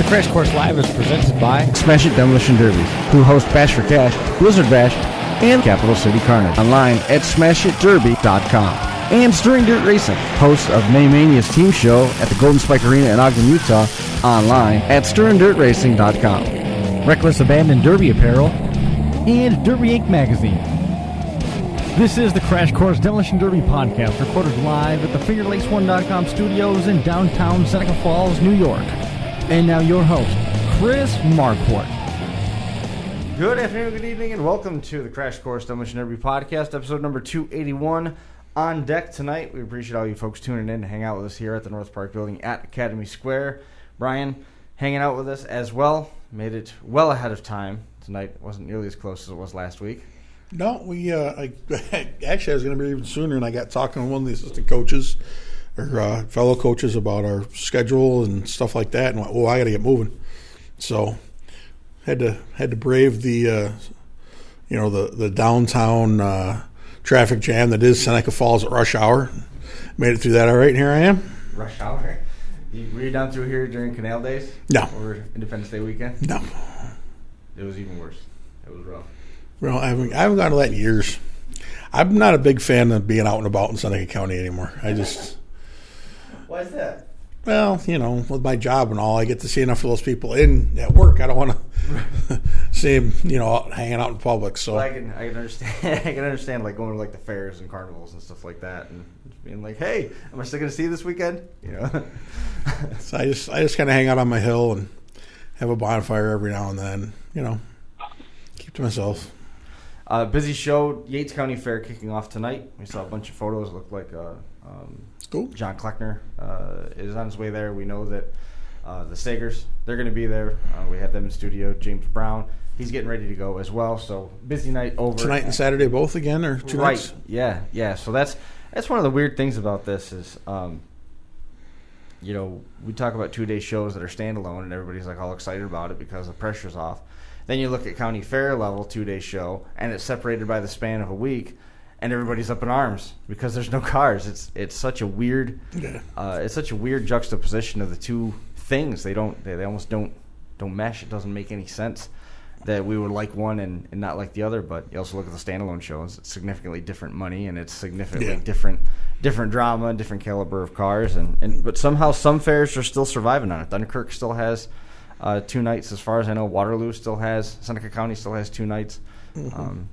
Crash Course Live is presented by Smash It Demolition Derbies, who host Bash for Cash, Blizzard Bash, and Capital City Carnage. Online at smashitderby.com. And Stirring Dirt Racing, host of Maymania's team show at the Golden Spike Arena in Ogden, Utah. Online at stirringdirtracing.com. Reckless Abandon Derby Apparel and Derby Inc. Magazine. This is the Crash Course Demolition Derby podcast, recorded live at the FingerLakes1.com studios in downtown Seneca Falls, New York. And now your host, Chris Marquardt. Good afternoon, good evening, and welcome to the Crash Course Demolition Derby podcast, episode number 281. On deck tonight, we appreciate all you folks tuning in to hang out with us here at the North Park building at Academy Square. Brian hanging out with us as well. Made it well ahead of time tonight. It wasn't nearly as close as it was last week. No, actually I was going to be even sooner, and I got talking to one of the assistant coaches or fellow coaches about our schedule and stuff like that, and went, well, I got to get moving. So had to brave the the downtown traffic jam that is Seneca Falls at rush hour. Made it through that all right, and here I am. Rush hour? Were you down through here during Canal Days? No. Or Independence Day weekend? No. It was even worse. It was rough. Well, I haven't gone to that in years. I'm not a big fan of being out and about in Seneca County anymore. Why is that? Well, with my job and all, I get to see enough of those people at work. I don't want to see them, hanging out in public. So well, I can understand. I can understand like going to like the fairs and carnivals and stuff like that, and being like, "Hey, am I still going to see you this weekend?" So I just kind of hang out on my hill and have a bonfire every now and then. Keep to myself. Busy show. Yates County Fair kicking off tonight. We saw a bunch of photos. It looked like cool. John Kleckner is on his way there. We know that the Sagers, they're going to be there. We had them in studio. James Brown, he's getting ready to go as well. So busy night over. Tonight and Saturday both again, or two nights? Right, yeah. So that's one of the weird things about this is, we talk about 2-day shows that are standalone, and everybody's like all excited about it because the pressure's off. Then you look at county fair level 2-day show, and it's separated by the span of a week, and everybody's up in arms because there's no cars. It's such a weird, it's such a weird juxtaposition of the two things. They almost don't mesh. It doesn't make any sense that we would like one and not like the other. But you also look at the standalone shows; it's significantly different money, and it's significantly different drama and different caliber of cars. But somehow some fairs are still surviving on it. Dunkirk still has 2 nights, as far as I know. Waterloo still has. Seneca County still has 2 nights.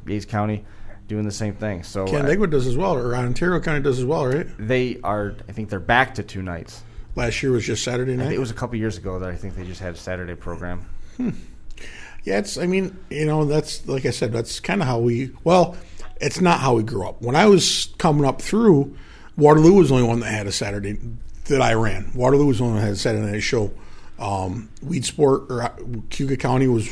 Yates County doing the same thing. So Canandaigua does as well, or Ontario County does as well, right? They are. I think they're back to 2 nights. Last year was just Saturday night. It was a couple years ago that I think they just had a Saturday program. Yeah, that's like I said, that's kind of how we. Well, it's not how we grew up. When I was coming up through, Waterloo was the only one that had a Saturday that I ran. Waterloo was the only one that had a Saturday night show. Weedsport or Cuga County was.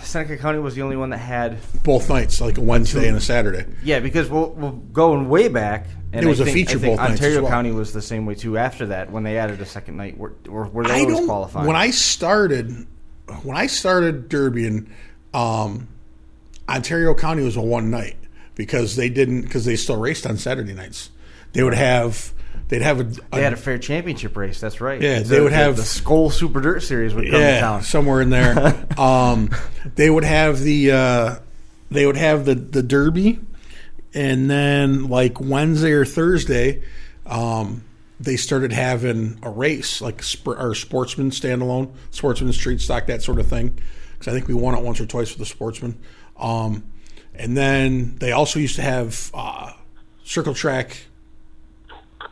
Seneca County was the only one that had both nights, like a Wednesday and a Saturday. Yeah, because we'll going way back. And it was a feature both nights. Ontario as well. County was the same way too. After that, when they added a second night, were they always qualifying? When I started derbying, Ontario County was a one night because they still raced on Saturday nights. They had a fair championship race. That's right. Yeah, they would have the Skoll Super Dirt Series would come to town somewhere in there. They would have the Derby, and then like Wednesday or Thursday, they started having a race like our Sportsman standalone, Sportsman Street Stock, that sort of thing. Because I think we won it once or twice for the Sportsman. And then they also used to have circle track.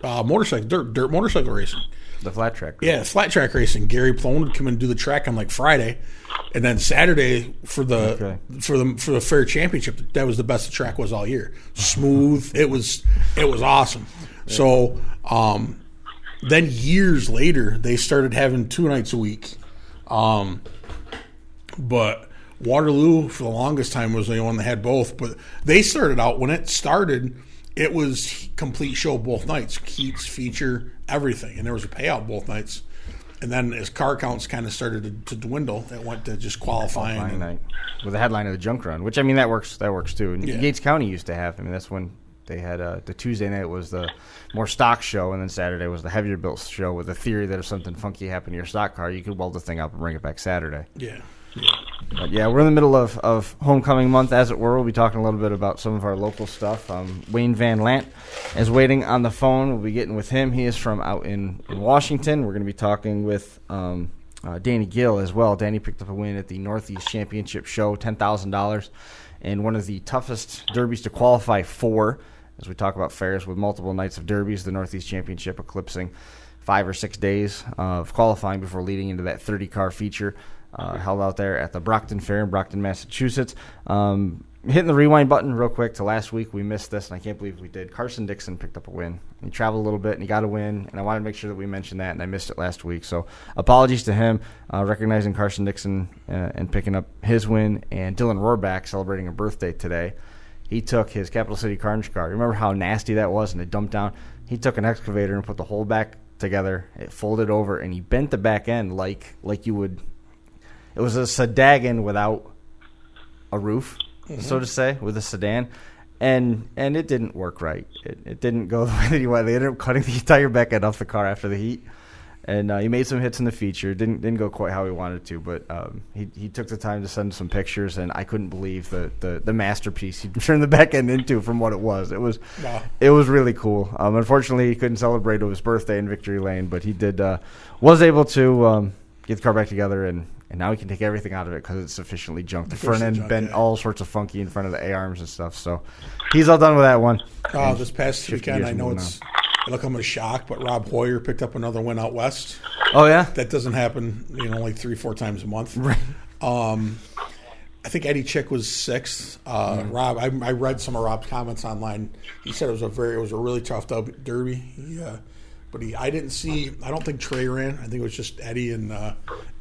Dirt motorcycle racing. The flat track. Yeah, flat track racing. Gary Plone would come and do the track on like Friday, and then Saturday for the fair championship. That was the best the track was all year. Smooth. It was awesome. Yeah. So then years later, they started having 2 nights a week. But Waterloo for the longest time was the only one that had both. But they started out when it started. It was complete show both nights, heats, feature, everything, and there was a payout both nights. And then as car counts kind of started to dwindle, it went to just qualifying night with the headline of the junk run, which that works too. And Yates County used to have. That's when They had the Tuesday night was the more stock show, and then Saturday was the heavier built show with the theory that if something funky happened to your stock car, you could weld the thing up and bring it back Saturday. Yeah. But yeah, we're in the middle of homecoming month, as it were. We'll be talking a little bit about some of our local stuff. Wayne Van Lant is waiting on the phone. We'll be getting with him. He is from out in Washington. We're going to be talking with Danny Gill as well. Danny picked up a win at the Northeast Championship Show, $10,000, and one of the toughest derbies to qualify for, as we talk about fairs with multiple nights of derbies, the Northeast Championship eclipsing 5 or 6 days of qualifying before leading into that 30-car feature held out there at the Brockton Fair in Brockton, Massachusetts. Hitting the rewind button real quick to last week, we missed this, and I can't believe we did. Carson Dixon picked up a win. He traveled a little bit, and he got a win, and I wanted to make sure that we mentioned that, and I missed it last week. So apologies to him, recognizing Carson Dixon and picking up his win, and Dylan Rohrback celebrating a birthday today. He took his Capital City Carnage car. Remember how nasty that was, and it dumped down? He took an excavator and put the whole back together. It folded over, and he bent the back end like you would. It was a sedan without a roof, so to say, with a sedan, and it didn't work right. It didn't go the way that he wanted. They ended up cutting the entire back end off the car after the heat, and he made some hits in the feature. Didn't go quite how he wanted to, but he took the time to send some pictures, and I couldn't believe the masterpiece he turned the back end into from what it was. It was really cool. Unfortunately, he couldn't celebrate his birthday in Victory Lane, but he was able to get the car back together, and now he can take everything out of it because it's sufficiently junked. The front end bent all sorts of funky in front of the A-arms and stuff. So he's all done with that one. This past weekend, I know I look, I'm a shock, but Rob Hoyer picked up another win out west. Oh, yeah? That doesn't happen, like 3-4 times a month. Right. I think Eddie Chick was sixth. Rob, I read some of Rob's comments online. He said it was a really tough derby. I didn't see. I don't think Trey ran. I think it was just Eddie and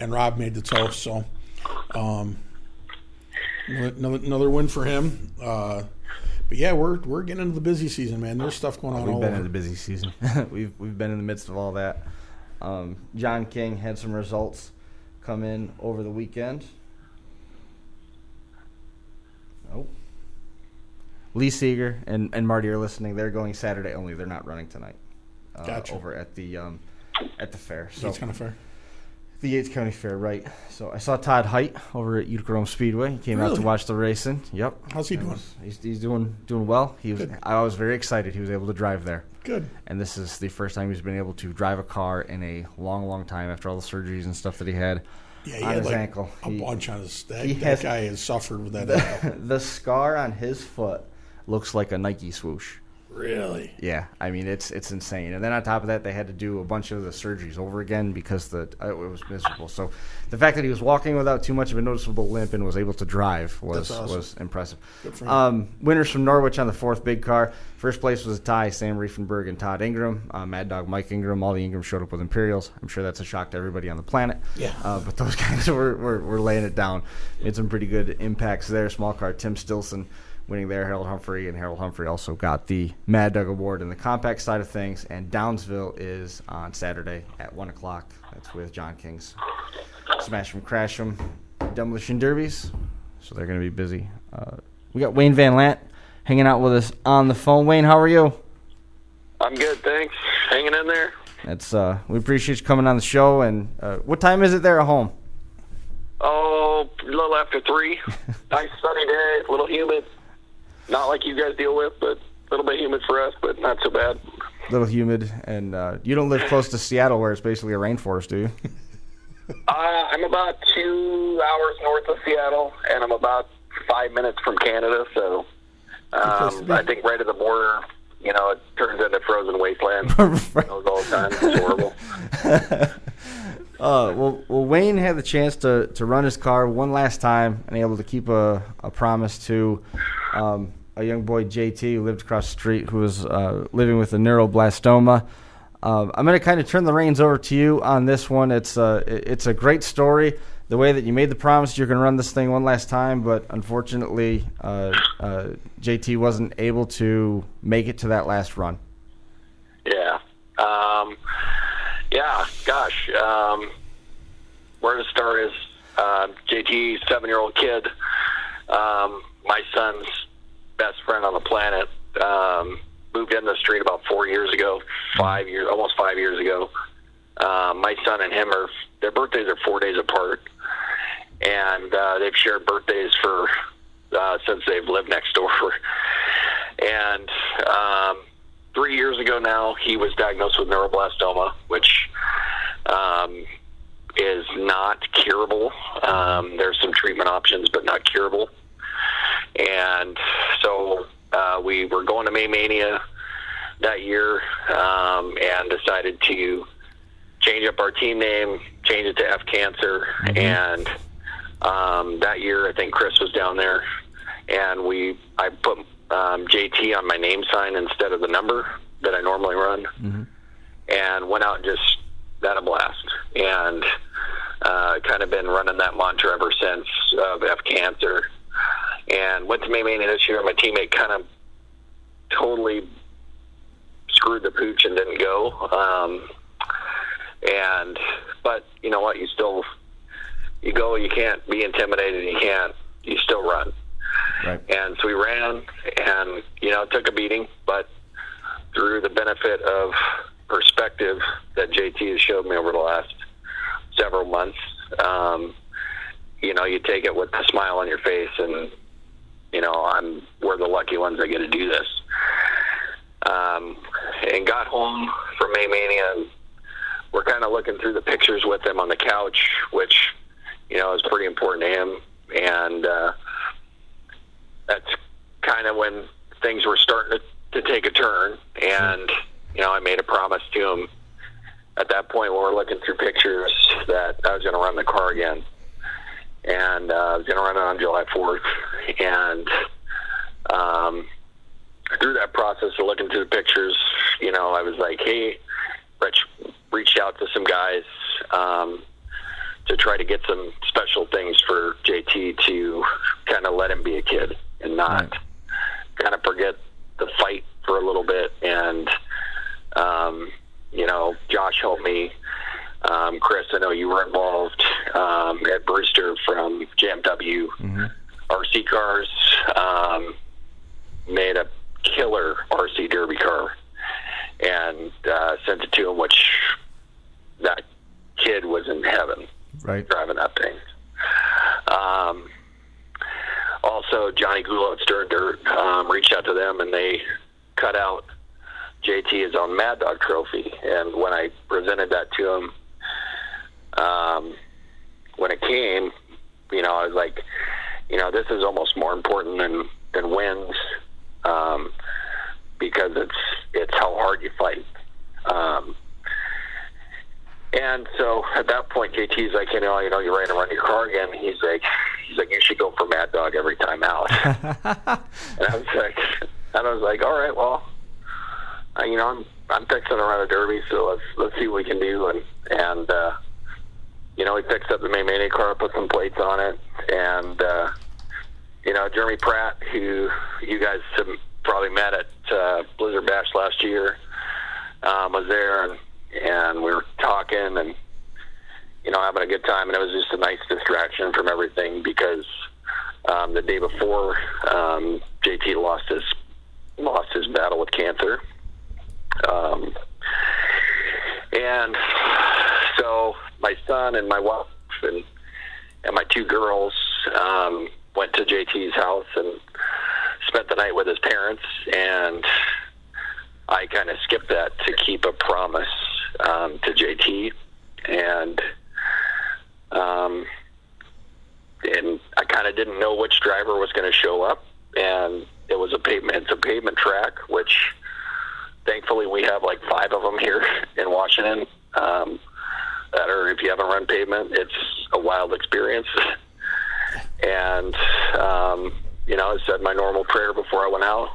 Rob made the toast. So, another win for him. But yeah, we're getting into the busy season, man. There's stuff going on. We've been in the busy season. We've been in the midst of all that. John King had some results come in over the weekend. Oh. Lee Seeger and Marty are listening. They're going Saturday only. They're not running tonight. Gotcha. Over at the fair. So, Yates County Fair. The Yates County Fair, right. So I saw Todd Height over at Utica Rome Speedway. He came out to watch the racing. Yep. How's he doing? He's doing well. I was very excited he was able to drive there. Good. And this is the first time he's been able to drive a car in a long, long time after all the surgeries and stuff that he had. Yeah, he on had his ankle. A bunch on his that guy has suffered with that ankle. The scar on his foot looks like a Nike swoosh. Really? Yeah, I mean it's insane. And then on top of that, they had to do a bunch of the surgeries over again because it was miserable. So the fact that he was walking without too much of a noticeable limp and was able to drive was impressive. Good for him. Winners from Norwich on the fourth big car. First place was a tie, Sam Riefenberg and Todd Ingram. Mad Dog Mike Ingram. All the Ingrams showed up with Imperials. I'm sure that's a shock to everybody on the planet. Yeah. But those guys were laying it down. Made some pretty good impacts there. Small car, Tim Stilson winning there, Harold Humphrey, and Harold Humphrey also got the Mad Dog Award in the compact side of things. And Downsville is on Saturday at 1 o'clock. That's with John King's Smash 'em, Crash 'em, Demolition Derbies. So they're going to be busy. We got Wayne Van Lant hanging out with us on the phone. Wayne, how are you? I'm good, thanks. Hanging in there. That's we appreciate you coming on the show. And what time is it there at home? Oh, a little after 3. Nice sunny day, a little humid. Not like you guys deal with, but a little bit humid for us, but not so bad. A little humid, and you don't live close to Seattle where it's basically a rainforest, do you? I'm about 2 hours north of Seattle, and I'm about 5 minutes from Canada, so I think right at the border, it turns into frozen wasteland. Right. All the time. It's horrible. Well, Wayne had the chance to run his car one last time and able to keep a promise to a young boy, JT, who lived across the street, who was living with a neuroblastoma. I'm going to kind of turn the reins over to you on this one. It's a great story, the way that you made the promise you're going to run this thing one last time, but unfortunately JT wasn't able to make it to that last run. Yeah. Gosh. Where to start is JT, 7-year-old kid, my son's best friend on the planet. moved in the street about 4 years ago, almost 5 years ago. My son and him their birthdays are 4 days apart, and they've shared birthdays since they've lived next door. And 3 years ago now, he was diagnosed with neuroblastoma, which is not curable. There's some treatment options, but not curable. And so we were going to May Mania that year and decided to change up our team name, change it to F Cancer. And that year, I think Chris was down there, and I put JT on my name sign instead of the number that I normally run, and went out and just had a blast. And kind of been running that mantra ever since of F Cancer. And went to May Mania this year. My teammate kind of totally screwed the pooch and didn't go. But you know what? You go. You can't be intimidated. You still run. Right. And so we ran, and it took a beating, but through the benefit of perspective that JT has showed me over the last several months, you take it with a smile on your face, and we're the lucky ones that get to do this. And got home from May Mania, and we're kind of looking through the pictures with him on the couch, which is pretty important to him. And that's kind of when things were starting to take a turn. And I made a promise to him at that point when we're looking through pictures that I was going to run the car again. And I was going to run it on July 4th. And through that process of looking through the pictures, I was like, hey, reached out to some guys to try to get some special things for JT to kind of let him be a kid and not kind of forget the fight for a little bit. And, Josh helped me. Chris, I know you were involved at Brewster from JMW. RC Cars made a killer RC Derby car and sent it to him, which that kid was in heaven driving that thing. Also, Johnny Gulo at Stern Dirt reached out to them, and they cut out JT his own Mad Dog trophy. And when I presented that to him, when it came, I was like, this is almost more important than wins, because it's how hard you fight. And so at that point, JT's like, you're ready to run your car again. He's like, you should go for Mad Dog every time out. And I was like, all right, well, I'm fixing to run a Derby, so let's see what we can do. And he fixed up the May Mania car, put some plates on it, and Jeremy Pratt, who you guys have probably met at Blizzard Bash last year, was there, and we were talking and having a good time, and it was just a nice distraction from everything, because the day before JT lost his battle with cancer, and so my son and my wife and my two girls went to JT's house and spent the night with his parents, and I kind of skipped that to keep a promise to JT, and I kind of didn't know which driver was going to show up, and it's a pavement track, which thankfully we have like 5 of them here in Washington, that are, if you haven't run pavement, it's a wild experience. And I said my normal prayer before I went out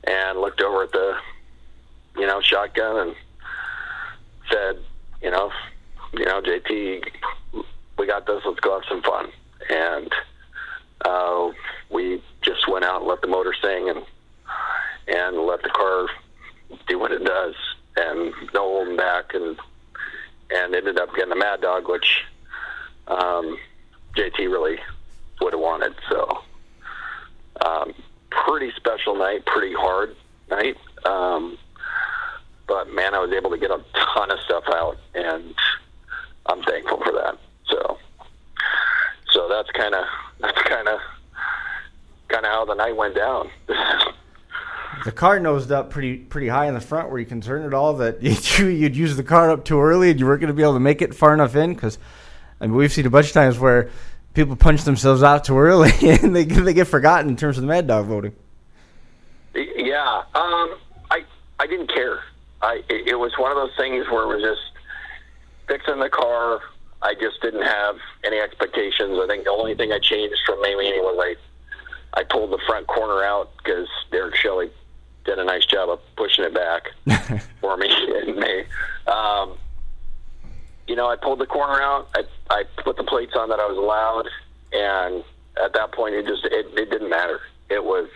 and looked over at the shotgun and said, JT, we got this, let's go have some fun. And we just went out and let the motor sing and let the car do what it does, and no holding back, and ended up getting a Mad Dog, which JT really would have wanted. So pretty special night, pretty hard night. But man, I was able to get a ton of stuff out, and I'm thankful for that. So that's kind of how the night went down. The car nosed up pretty high in the front. Were you concerned at all that you'd use the car up too early and you weren't going to be able to make it far enough in? Because I mean, we've seen a bunch of times where people punch themselves out too early and they get forgotten in terms of the Mad Dog voting. Yeah, I didn't care. It was one of those things where it was just fixing the car. I just didn't have any expectations. I think the only thing I changed from May meeting was I pulled the front corner out because Derek Shelley did a nice job of pushing it back for me in May. I pulled the corner out. I put the plates on that I was allowed, and at that point, it didn't matter. It was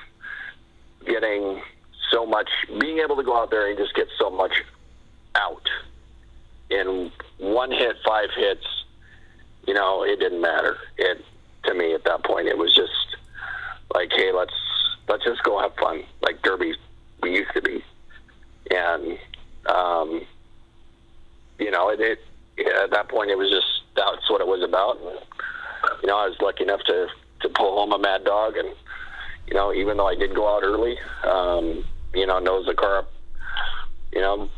getting so much, being able to go out there and just get so much out in one hit, 5 hits. It didn't matter. To me at that point, it was just like, hey, let's just go have fun, like Derby we used to be, and at that point, it was just, that's what it was about. And, I was lucky enough to pull home a Mad Dog, and even though I did go out early, nose the car up,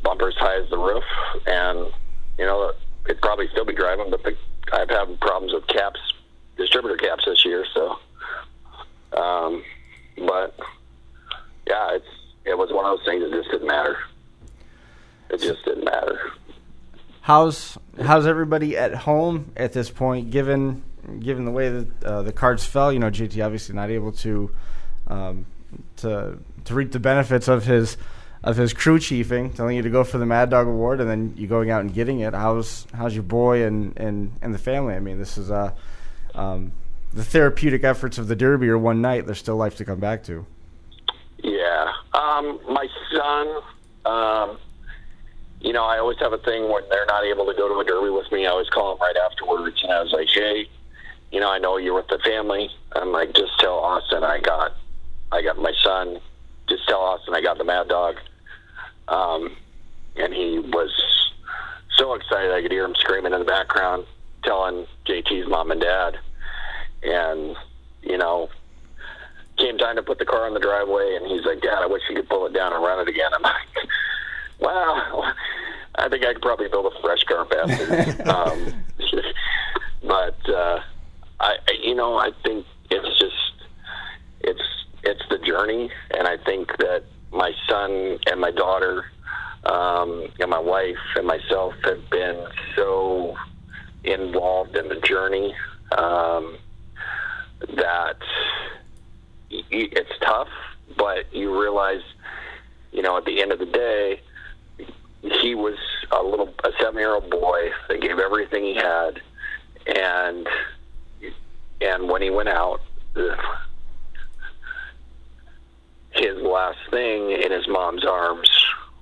bumper as high as the roof, and it'd probably still be driving, but I've had problems with caps, distributor caps this year, so. But yeah, it was one of those things that just didn't matter. It just didn't matter. How's everybody at home at this point, given the way that the cards fell? JT obviously not able to reap the benefits of his crew chiefing, telling you to go for the Mad Dog Award, and then you going out and getting it. How's your boy and the family? I mean, this is the therapeutic efforts of the Derby are one night. There's still life to come back to. Yeah. My son, I always have a thing when they're not able to go to a Derby with me. I always call them right afterwards, and I was like, hey, I know you're with the family. I'm like, just tell Austin I got my son. Just tell Austin I got the Mad Dog. And he was so excited. I could hear him screaming in the background, telling JT's mom and dad. And, came time to put the car in the driveway, and he's like, Dad, I wish you could pull it down and run it again. I'm like, well, I think I could probably build a fresh car faster. But I think it's just, it's the journey, and I think that my son and my daughter, and my wife and myself have been so involved in the journey, that it's tough, but you realize, at the end of the day, he was a 7-year-old boy that gave everything he had, and when he went out, his last thing in his mom's arms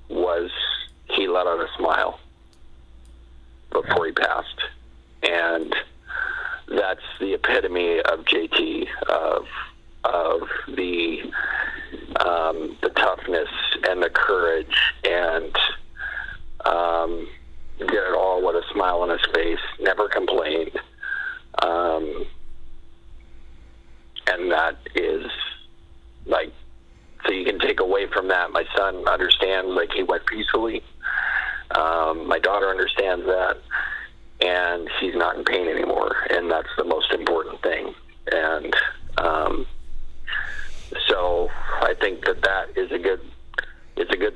was he let out a smile before he passed, and that's the epitome of JT, of the toughness and the courage, and did it all with a smile on his face, never complained, and that is like, so you can take away from that. My son understands, like, he went peacefully. My daughter understands that, and she's not in pain anymore, and that's the most important thing. And so I think that is a good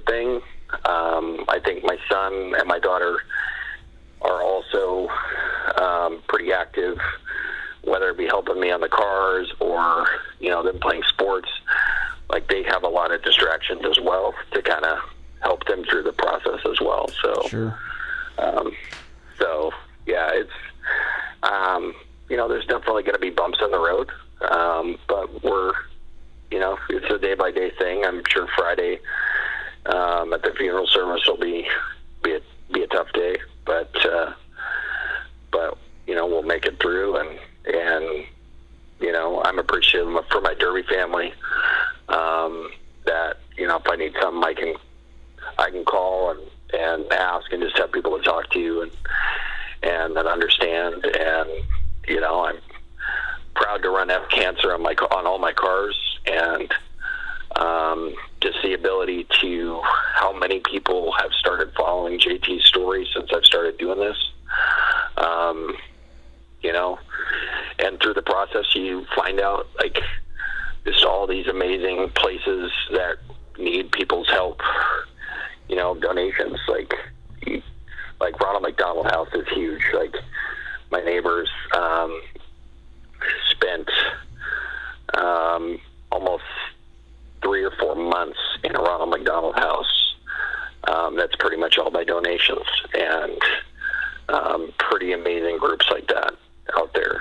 thing. I think my son and my daughter are also pretty active, whether it be helping me on the cars or them playing sports. Like, they have a lot of distractions as well to kind of help them through the process as well. So, sure. So yeah, it's there's definitely going to be bumps in the road, but we're it's a day by day thing. I'm sure Friday at the funeral service will be a tough day, but we'll make it through, and I'm appreciative for my Derby family, that if I need something, I can I can call and ask and just have people to talk to and that understand. And, you know, I'm proud to run F Cancer on all my cars, and just the ability to how many people have started following JT's story since I've started doing this. You know, and through the process you find out like just all these amazing places that need people's help, you know, donations. Like Ronald McDonald House is huge. Like my neighbors spent almost 3 or 4 months in a Ronald McDonald House. That's pretty much all by donations, and pretty amazing groups like that out there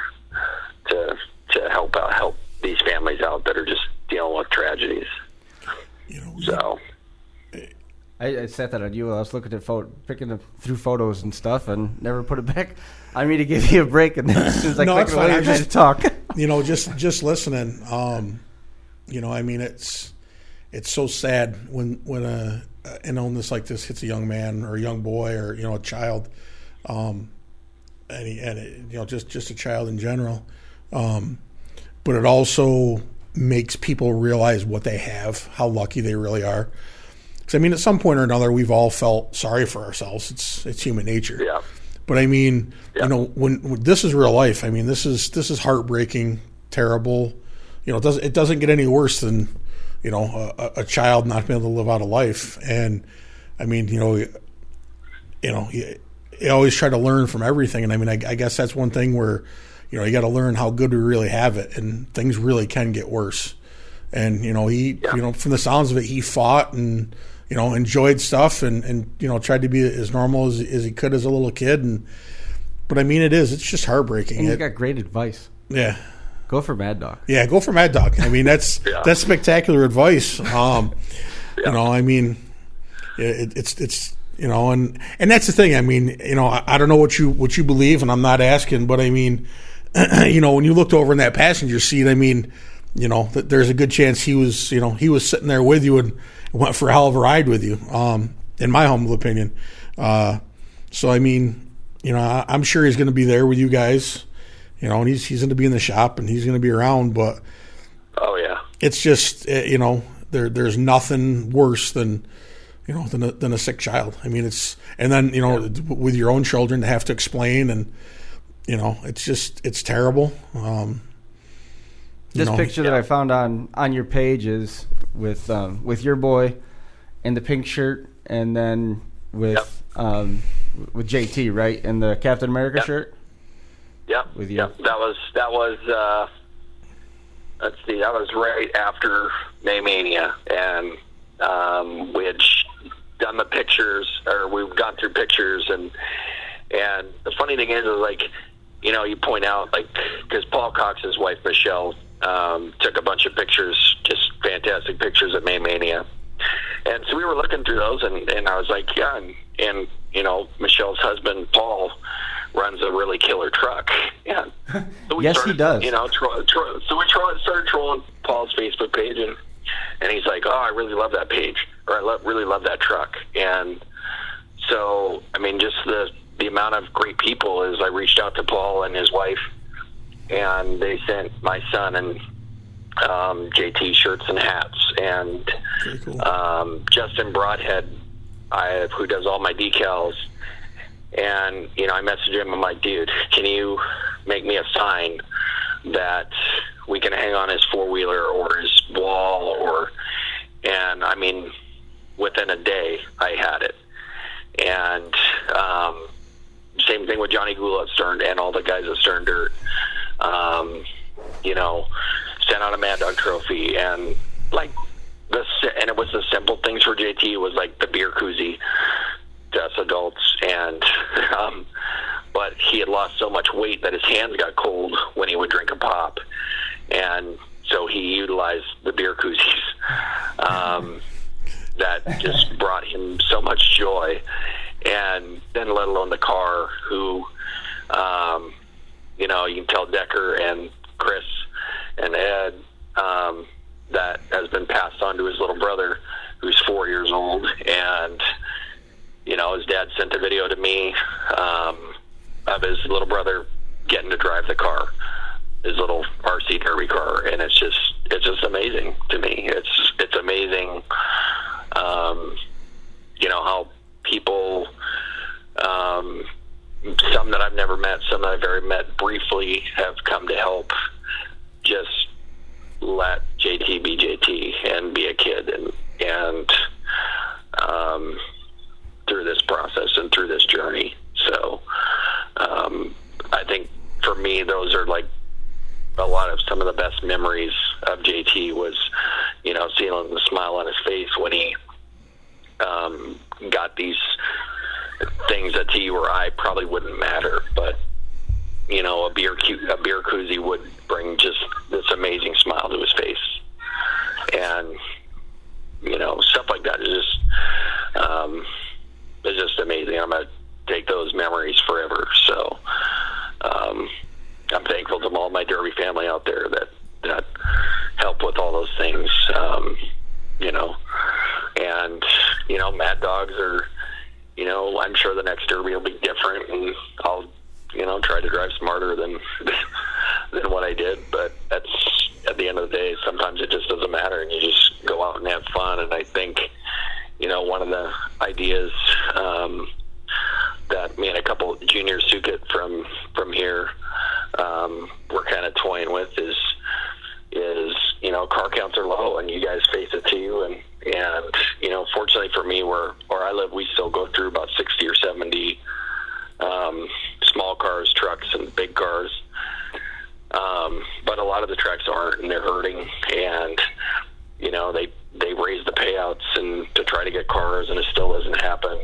to help these families out that are just dealing with tragedies. You know, so I set that on you. I was looking at picking through photos and stuff, and never put it back on me to give you a break. And then as soon as I click it away, I just talk. You know, just listening. You know, I mean, it's so sad when an illness like this hits a young man or a young boy or, you know, a child, and you know, just a child in general. But it also makes people realize what they have, how lucky they really are. Because I mean, at some point or another, we've all felt sorry for ourselves. It's human nature. Yeah. But I mean, you know, when this is real life. I mean, this is heartbreaking, terrible. You know, it doesn't get any worse than, you know, a child not being able to live out a life. And I mean, you always try to learn from everything. And I mean, I guess that's one thing where, you know, you got to learn how good we really have it, and things really can get worse. And, you know, you know, from the sounds of it, he fought and, you know, enjoyed stuff and you know, tried to be as normal as he could as a little kid. But I mean, it's just heartbreaking. And you got great advice. Yeah. Go for Mad Dog. Yeah, go for Mad Dog. I mean, that's spectacular advice. You know, I mean, it's you know, and that's the thing. I mean, you know, I don't know what you believe, and I'm not asking, but I mean, you know, when you looked over in that passenger seat, I mean, you know, there's a good chance he was sitting there with you and went for a hell of a ride with you. In my humble opinion. So I mean, you know, I'm sure he's going to be there with you guys. You know, and he's going to be in the shop and he's going to be around, but oh yeah, it's just, you know, there's nothing worse than, you know, than a sick child. I mean, and then, you know, with your own children to have to explain, and, you know, it's terrible. This picture that I found on your page is with your boy in the pink shirt, and then with JT, right, in the Captain America shirt. Yep. With you. Yep. That was let's see, that was right after Maymania, and we had done the pictures, or we've gone through pictures, and the funny thing is like, you know, you point out, like, because Paul Cox's wife Michelle took a bunch of pictures, just fantastic pictures at Maymania, and so we were looking through those, and I was like, yeah, and you know, Michelle's husband Paul runs a really killer truck. Yeah. So he does. You know, so we started trolling Paul's Facebook page, and he's like, "Oh, I really love that page, or I really love that truck." And so, I mean, just the amount of great people is I reached out to Paul and his wife, and they sent my son and JT shirts and hats, and cool. Justin Broadhead, who does all my decals. And, you know, I messaged him, I'm like, dude, can you make me a sign that we can hang on his four-wheeler or his wall, and I mean, within a day I had it. And same thing with Johnny Gula at Stern and all the guys at Stern Dirt. You know, sent out a Mad Dog trophy, and like and it was the simple things for JT. It was like the beer koozie to us adults, and but he had lost so much weight that his hands got cold when he would drink a pop, and so he utilized the beer koozies. That just brought him so much joy, and then let alone the car, who you know, you can tell Decker and Chris and Ed that has been passed on to his little brother, who's 4 years old, and his dad sent a video to me of his little brother getting to drive the car, his little RC Derby car, and it's just amazing to me. It's amazing, how people, some that I've never met, some that I've already met briefly, have come to help just let JT be JT and be a kid, and through this process and through this journey. So I think for me, those are like a lot of some of the best memories of JT was, seeing the smile on his face when he got these things that to you or I probably wouldn't matter, but a beer koozie would bring just this amazing smile to his face, and stuff like that is just amazing. I'm gonna take those memories forever. So I'm thankful to all my Derby family out there that help with all those things. And Mad Dogs are, I'm sure the next Derby will be different, and I'll try to drive smarter than what I did. But that's, at the end of the day, sometimes it just doesn't matter, and you just go out and have fun. And I think one of the ideas that me and a couple juniors who get from here we're kind of toying with is car counts are low, and you guys face it too, and fortunately for me, where I live, we still go through about 60 or 70 small cars, trucks, and big cars, but a lot of the tracks aren't, and they're hurting, and they raise the payouts and to try to get cars, and it still doesn't happen,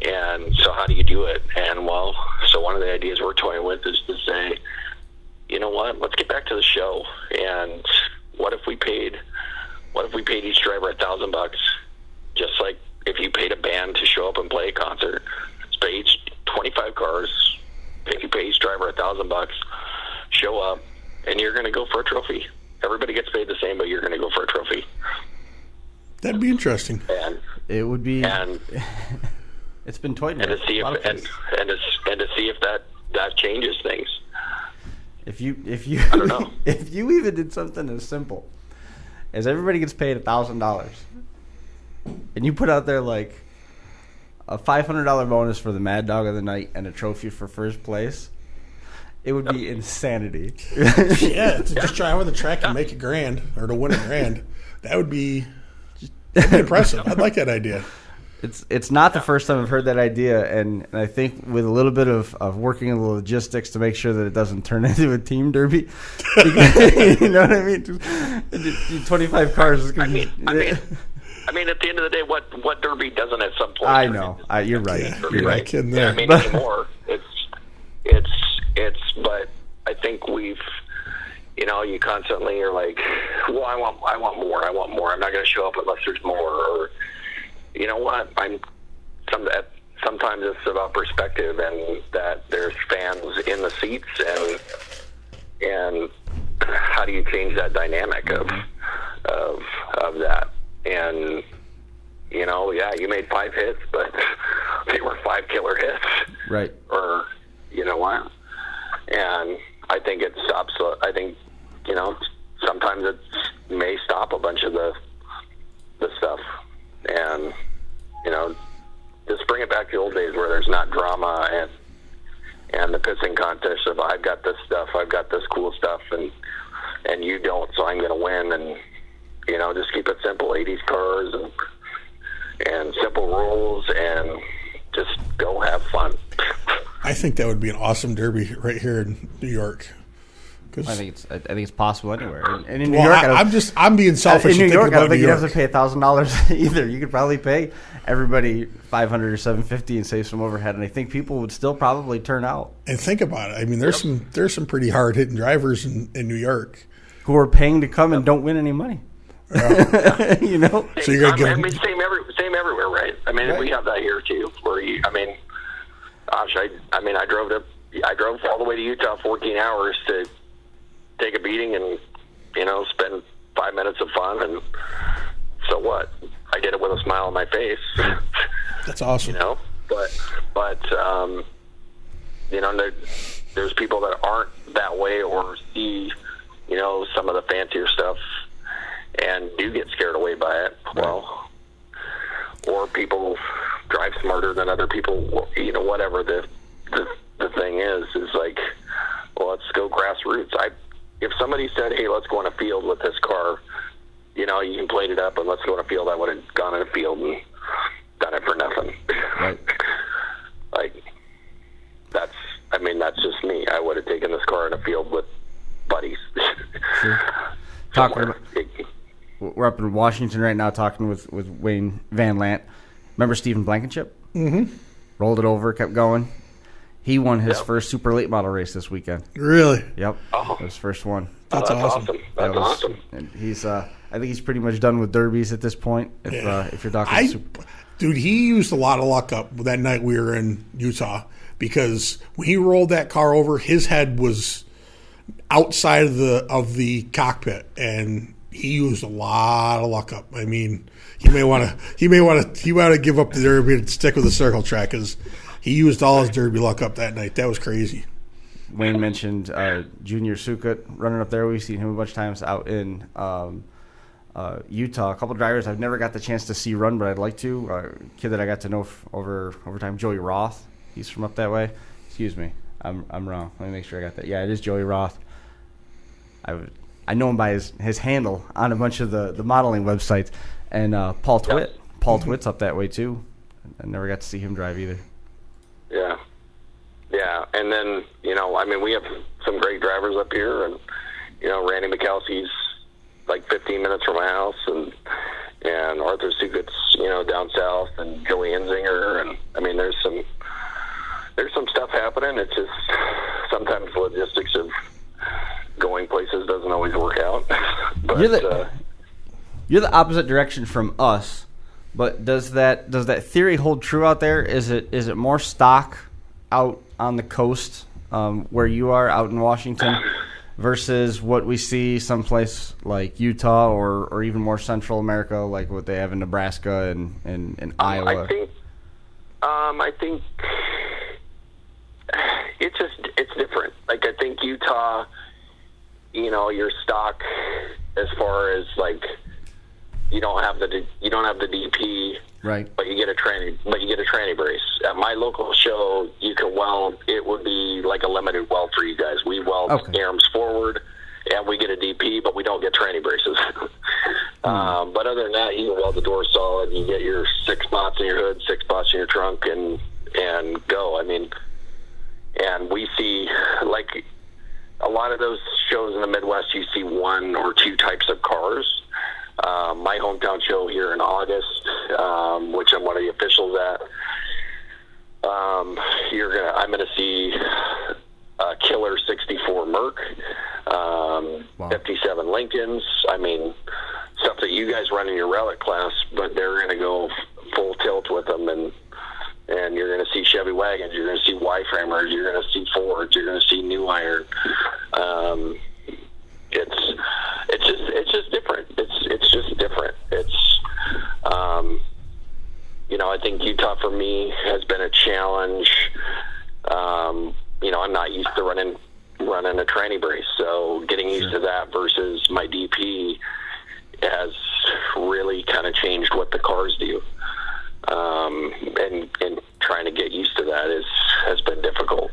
and so how do you do it? And so one of the ideas we're toying with is to say, let's get back to the show, and what if we paid each driver $1,000, just like if you paid a band to show up and play a concert. Let's pay each 25 cars, you pay each driver $1,000, show up, and you're going to go for a trophy. Everybody gets paid the same, but you're going to go for a trophy. That'd be interesting. And it would be. And it's been toyed with. And to see if that changes things. If you I don't know. If you even did something as simple as everybody gets paid $1,000, and you put out there like a $500 bonus for the Mad Dog of the Night and a trophy for first place, it would be insanity. Yeah, to just drive on the track and make $1,000 or to win $1,000, that'd be impressive. I'd like that idea. It's not the first time I've heard that idea, and I think with a little bit of working in the logistics to make sure that it doesn't turn into a team derby. You know what I mean? 25 cars is going to be... I mean, at the end of the day, what derby doesn't at some point? I know. You're right. Yeah, you're right. Kidding there. Anymore. But I think we've, you constantly are like, well, I want more. I'm not going to show up unless there's more. Or, you know what? Sometimes it's about perspective, and that there's fans in the seats, and how do you change that dynamic of that? And you made 5 hits, but they were 5 killer hits, right? Or what? And I think it's absolute. I think sometimes it may stop a bunch of the stuff, and just bring it back to the old days where there's not drama and the pissing contest of I've got this stuff, I've got this cool stuff, and you don't, so I'm going to win, and just keep it simple. 80s cars and simple rules, and just go have fun. I think that would be an awesome derby right here in New York. I think it's possible anywhere. And in New York, I'm being selfish. In New York, I don't think you'd have to pay $1,000 either. You could probably pay everybody $500 or $750 and save some overhead, and I think people would still probably turn out. And think about it. I mean, there's some pretty hard hitting drivers in New York who are paying to come and don't win any money. So you're gonna get same everywhere, right? I mean, right. We have that here too. I drove all the way to Utah 14 hours to take a beating and spend 5 minutes of fun, and so what? I did it with a smile on my face. That's awesome. You know, but you know, there's people that aren't that way or see, you know, some of the fancier stuff and do get scared away by it. Right. Well, or people drive smarter than other people, you know, whatever the thing is like, well, let's go grassroots. If somebody said, hey, let's go on a field with this car, you know, you can plate it up and let's go on a field, I would have gone in a field and done it for nothing. Right. Like, that's just me. I would have taken this car in a field with buddies. Sure. We're up in Washington right now talking with Wayne Van Lant. Remember Stephen Blankenship? Mm-hmm. Rolled it over, kept going. He won his first super late model race this weekend. Really? Yep. Oh. His first one. That's awesome. That's awesome. And he's, I think he's pretty much done with derbies at this point. If you're talking, dude, he used a lot of luck up that night we were in Utah, because when he rolled that car over, his head was outside of the cockpit, and he used a lot of luck up. I mean, he may want to give up the derby and stick with the circle track, because he used all his derby luck up that night. That was crazy. Wayne mentioned Junior Sukut running up there. We've seen him a bunch of times out in Utah. A couple of drivers I've never got the chance to see run, but I'd like to. A kid that I got to know over time, Joey Roth. He's from up that way. Excuse me, I'm wrong. Let me make sure I got that. Yeah, it is Joey Roth. I know him by his handle on a bunch of the modeling websites. And Paul Twitt. Yep. Paul Twitt's up that way too. I never got to see him drive either. Yeah. Yeah, and then, you know, I mean, we have some great drivers up here, and, you know, Randy Mikowski's like 15 minutes from my house, and Arthur Sukut's, you know, down south, and Joey Enzinger, and, I mean, there's some stuff happening. It's just sometimes the logistics of going places doesn't always work out. But you're the opposite direction from us, but does that theory hold true out there? Is it more stock out on the coast where you are out in Washington versus what we see someplace like Utah or even more Central America, like what they have in Nebraska and Iowa? I think it's different. Like, I think Utah, you know, your stock as far as like you don't have the DP, right? But you get a tranny brace. At my local show, you can weld. It would be like a limited weld for you guys. We weld arms forward, and we get a DP, but we don't get tranny braces. But other than that, you can weld the door solid. You get your 6 spots in your hood, 6 spots in your trunk, and go. I mean, and we see like a lot of those shows in the Midwest. You see 1 or 2 types of cars. My hometown show here in August, which I'm one of the officials at, I'm gonna see a killer 64 Merc, 57 Lincolns. I mean, stuff that you guys run in your relic class, but they're gonna go full tilt with them, and you're gonna see Chevy wagons, you're gonna see Y-framers, you're gonna see Fords, you're gonna see New Iron. It's just different. It's just different. It's, you know, I think Utah for me has been a challenge. You know, I'm not used to running a tranny brace, so getting used to that versus my DP has really kind of changed what the cars do. And trying to get used to that has been difficult.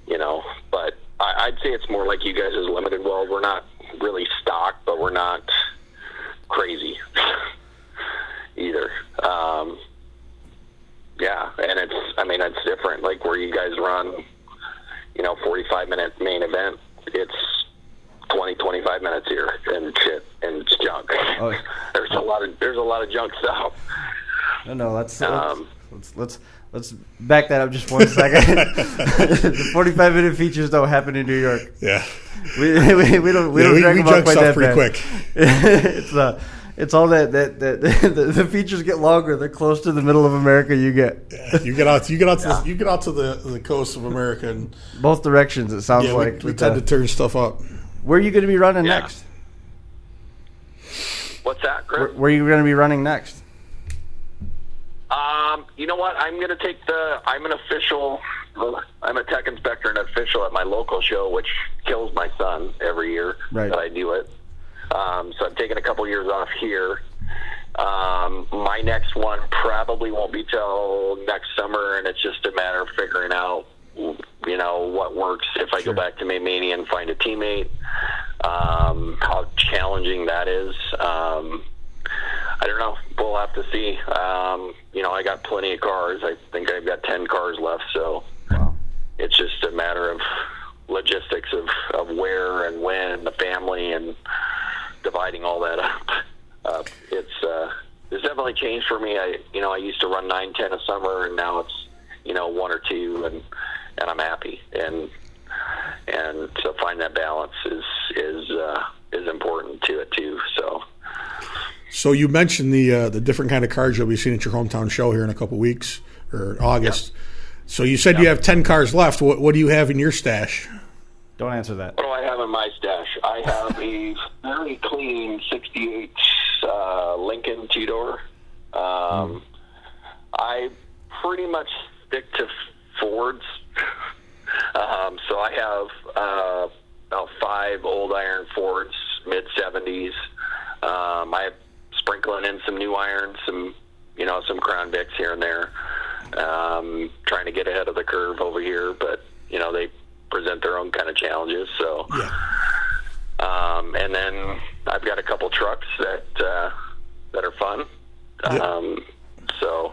You know, but I'd say it's more like you guys as limited weld. We're not really stock, but we're not crazy either. Yeah, and it's different. Like where you guys run, you know, 45-minute main event, it's 20-25 minutes here, and shit, and it's junk. Oh. There's a lot of junk stuff. No, let's back that up just 1 second. The 45-minute features don't happen in New York. Yeah, we don't drag them up quite that pretty quick. It's all that the features get longer the closer to the middle of America you get. Yeah, you get out to the coast of America, and both directions. It sounds like we tend to turn stuff up. Where are you going to be running next? What's that, Chris? Where are you going to be running next? You know what? I'm going to take I'm a tech inspector and official at my local show, which kills my son every year that I do it. So I'm taking a couple years off here. My next one probably won't be till next summer, and it's just a matter of figuring out, what works if I go back to Maymania and find a teammate, how challenging that is. I don't know. We'll have to see. I got plenty of cars. I think I've got 10 cars left, so it's just a matter of logistics of where and when and the family and dividing all that up. It's definitely changed for me. I used to run 9-10 a summer, and now it's 1 or 2, and I'm happy. And so find that balance is important to it too. So you mentioned the different kind of cars you'll be seeing at your hometown show here in a couple weeks or August. Yep. So you said you have 10 cars left. What do you have in your stash? Don't answer that. What do I have in my stash? I have a very clean 68 Lincoln two-door. I pretty much stick to Fords. So I have about 5 old iron Fords, mid-70s. I sprinkling in some new irons, some Crown Vics here and there. Trying to get ahead of the curve over here, but they present their own kind of challenges. So, and then I've got a couple trucks that are fun. So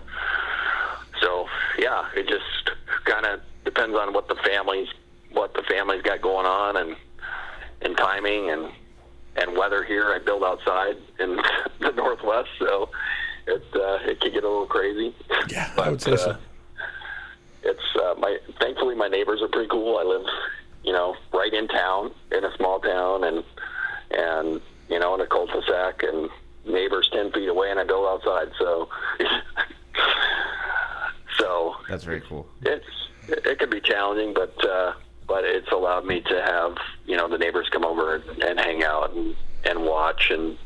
yeah, it just kind of depends on what the family's got going on and timing and weather here. I build outside in the Northwest, so it can get a little crazy. Yeah, I would say so. It's thankfully my neighbors are pretty cool. I live, right in town, in a small town, and in a cul-de-sac, and neighbors 10 feet away, and I build outside. So that's very cool. It can be challenging, but it's allowed me to have the neighbors come over and hang out and watch and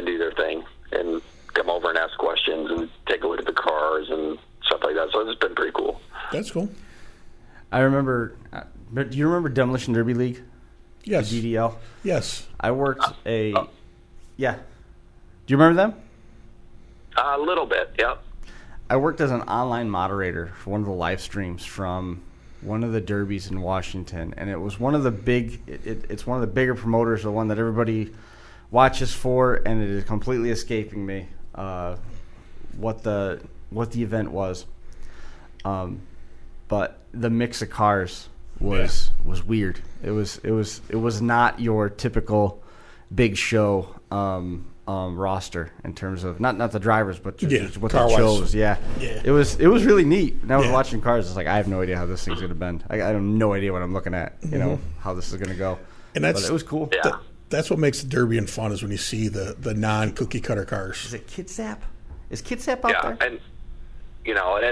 do their thing, and come over and ask questions and take a look at the cars and stuff like that. So it's been pretty cool. That's cool. I remember. Do you remember Demolition Derby League? Yes. The DDL. Yes. I worked Yeah. Do you remember them? A little bit. Yep. I worked as an online moderator for one of the live streams from one of the derbies in Washington, and it was one of the it's one of the bigger promoters, the one that everybody watches for, and it is completely escaping me what the event was. But the mix of cars was weird. It was not your typical big show roster in terms of not the drivers, but just what they chose. Yeah. It was really neat. And I was watching cars. It's like, I have no idea how this thing's gonna bend. I have no idea what I'm looking at. How this is gonna go. And but it was cool. Yeah. That's what makes the Derby and fun, is when you see the non cookie cutter cars. Is it Kitsap? Is Kitsap out there? Yeah, and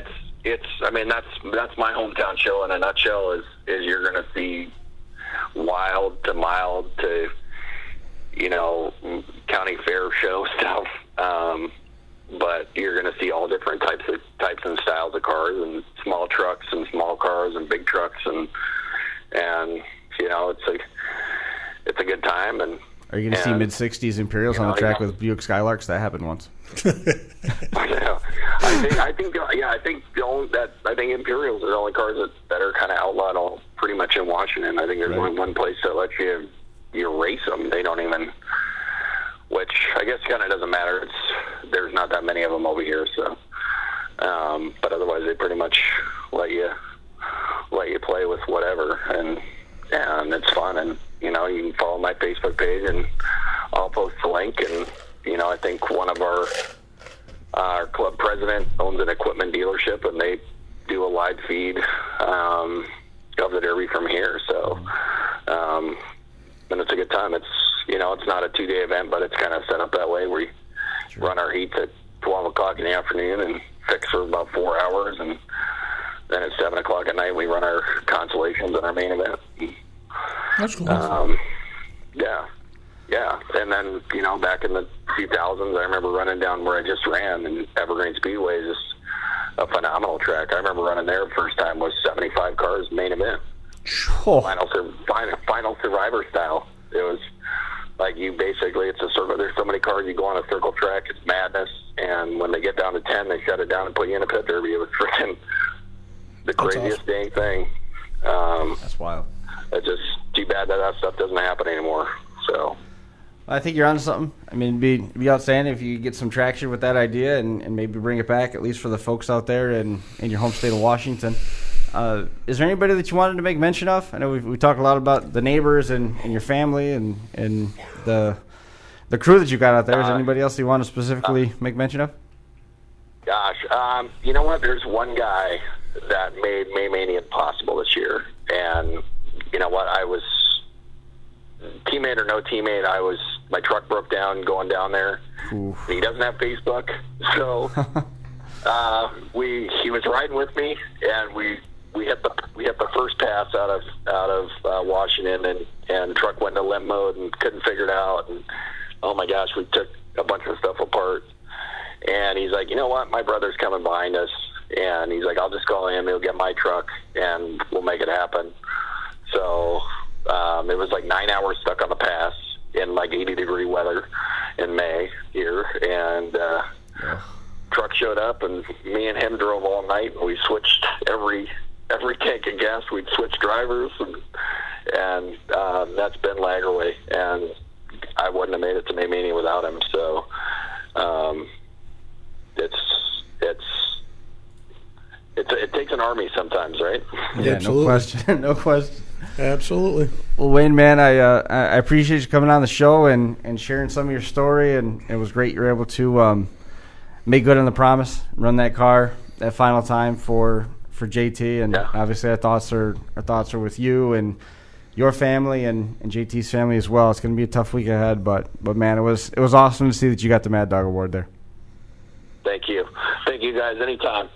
it's. I mean, that's my hometown show in a nutshell. Is you're gonna see wild to mild to county fair show stuff, but you're going to see all different types and styles of cars, and small trucks and small cars and big trucks, and it's a good time. And are you going to see mid-60s Imperials on the track with Buick Skylarks? That happened once. I think Imperials are the only cars that are kind of outlawed pretty much in Washington. I think there's only one place that lets you race them. They don't even, which I guess kind of doesn't matter. There's not that many of them over here, so. But otherwise, they pretty much let you play with whatever, and it's fun. And you can follow my Facebook page, and I'll post the link. And I think one of our club president owns an equipment dealership, and they do a live feed of the Derby from here. So. And it's a good time. It's it's not a 2-day event, but it's kind of set up that way. We run our heats at 12 o'clock in the afternoon and fix for about 4 hours, and then at 7 o'clock at night we run our consolations and our main event. That's cool. Yeah. And then back in the few thousands. I remember running down where I just ran, and Evergreen Speedway is just a phenomenal track. I remember running there the first time was 75 cars main event. Oh. Final survivor style. It was like it's a circle. There's so many cars, you go on a circle track, it's madness. And when they get down to 10, they shut it down and put you in a pit derby. It was freaking the craziest dang thing. That's wild. It's just too bad that stuff doesn't happen anymore. So I think you're onto something. I mean, it'd be outstanding if you could get some traction with that idea and maybe bring it back, at least for the folks out there in your home state of Washington. Is there anybody that you wanted to make mention of? I know we talked a lot about the neighbors and your family and the crew that you got out there. Is there anybody else you want to specifically make mention of? Gosh, you know what? There's one guy that made Maymania possible this year. And you know what? I was, teammate or no teammate, my truck broke down going down there. Oof. He doesn't have Facebook. So he was riding with me, and we hit the first pass out of Washington, and truck went into limp mode and couldn't figure it out. And oh my gosh, we took a bunch of stuff apart. And he's like, you know what? My brother's coming behind us, and he's like, I'll just call him. He'll get my truck, and we'll make it happen. So it was like 9 hours stuck on the pass in like 80-degree weather in May here, and truck showed up, and me and him drove all night, and we switched every tank of gas. We'd switch drivers, and that's Ben Lagerway, and I wouldn't have made it to Maymania without him. So it takes an army sometimes, right? Yeah, absolutely. No question. No question. Absolutely. Well, Wayne, man, I appreciate you coming on the show and sharing some of your story, and it was great you were able to make good on the promise, run that car that final time for JT, and obviously our thoughts are with you and your family and JT's family as well. It's going to be a tough week ahead, but man, it was awesome to see that you got the Mad Dog Award there. Thank you guys. Anytime.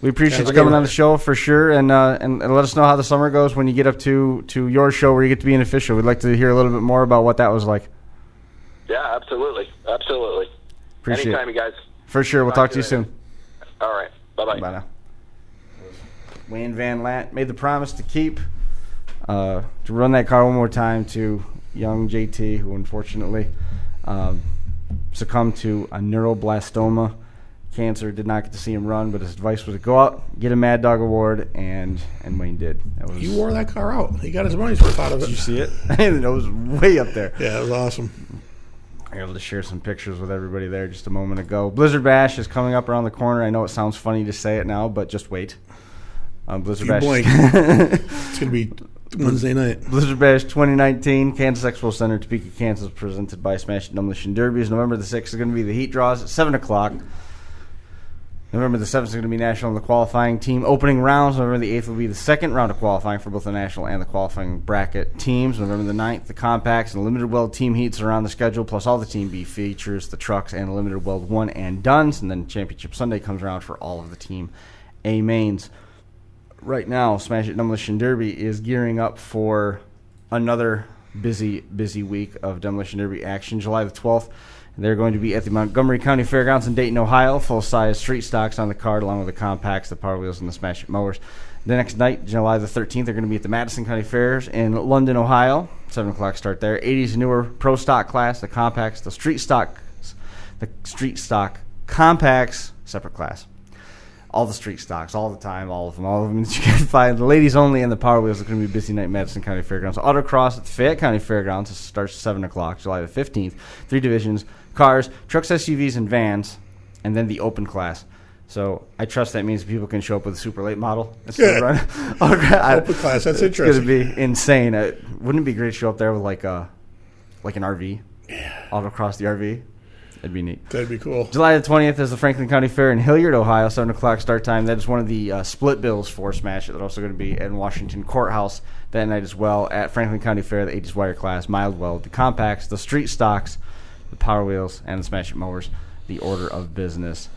We appreciate you coming on the show for sure, and let us know how the summer goes when you get up to your show where you get to be an official. We'd like to hear a little bit more about what that was like. Yeah, absolutely. Appreciate Anytime, it. you guys. For sure. We'll talk to you soon. All right. Bye-bye. Bye now. Wayne Van Lant made the promise to keep, to run that car one more time to young JT, who unfortunately succumbed to a neuroblastoma. Cancer. Did not get to see him run, but his advice was to go out, get a Mad Dog Award, and Wayne did. He wore that car out. He got his money's worth out of it. Did you see it? It was way up there. Yeah, it was awesome. I was able to share some pictures with everybody there just a moment ago. Blizzard Bash is coming up around the corner. I know it sounds funny to say it now, but just wait. Blizzard Bash. It's going to be Wednesday night. Blizzard Bash 2019, Kansas Expo Center, Topeka, Kansas, presented by Smash Demolition Derbies. November the 6th is going to be the heat draws at 7 o'clock. November the 7th is going to be national and the qualifying team opening rounds. November the 8th will be the second round of qualifying for both the national and the qualifying bracket teams. November the 9th, the compacts and limited weld team heats are on the schedule, plus all the Team B features, the trucks and limited weld one and dones. And then Championship Sunday comes around for all of the Team A mains. Right now, Smash It Demolition Derby is gearing up for another busy week of Demolition Derby action. July the 12th. They're going to be at the Montgomery County Fairgrounds in Dayton, Ohio. Full-size street stocks on the card, along with the compacts, the Power Wheels, and the Smash It mowers. The next night, July the 13th, they're going to be at the Madison County Fairs in London, Ohio. 7 o'clock start there. 80s newer pro stock class, the compacts, the street stock compacts, separate class. All the street stocks, all the time, all of them that you can find. The ladies only and the Power Wheels are going to be a busy night at Madison County Fairgrounds. Autocross at the Fayette County Fairgrounds starts at 7 o'clock, July the 15th. 3 divisions, cars, trucks, SUVs, and vans, and then the open class. So I trust that means people can show up with a super late model. Open class, that's interesting. It's going to be insane. Wouldn't it be great to show up there with like an RV? Yeah. Autocross the RV? That'd be neat. That'd be cool. July the 20th is the Franklin County Fair in Hilliard, Ohio, 7 o'clock start time. That is one of the split bills for Smash It. They're also going to be in Washington Courthouse that night as well at Franklin County Fair, the 80s wire class, mild weld, the compacts, the street stocks, the Power Wheels, and the Smash It mowers, the order of business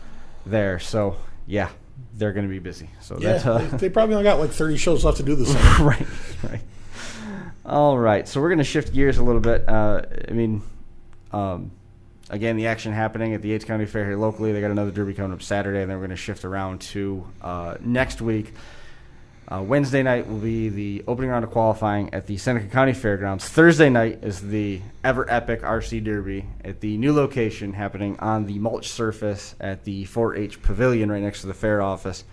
there. So, yeah, they're going to be busy. So that's they probably only got like 30 shows left to do this summer. Right. All right, so we're going to shift gears a little bit. again, the action happening at the Yates County Fair here locally. They got another derby coming up Saturday, and then we're going to shift around to next week. Wednesday night will be the opening round of qualifying at the Seneca County Fairgrounds. Thursday night is the ever epic RC Derby at the new location happening on the mulch surface at the 4-H Pavilion right next to the fair office.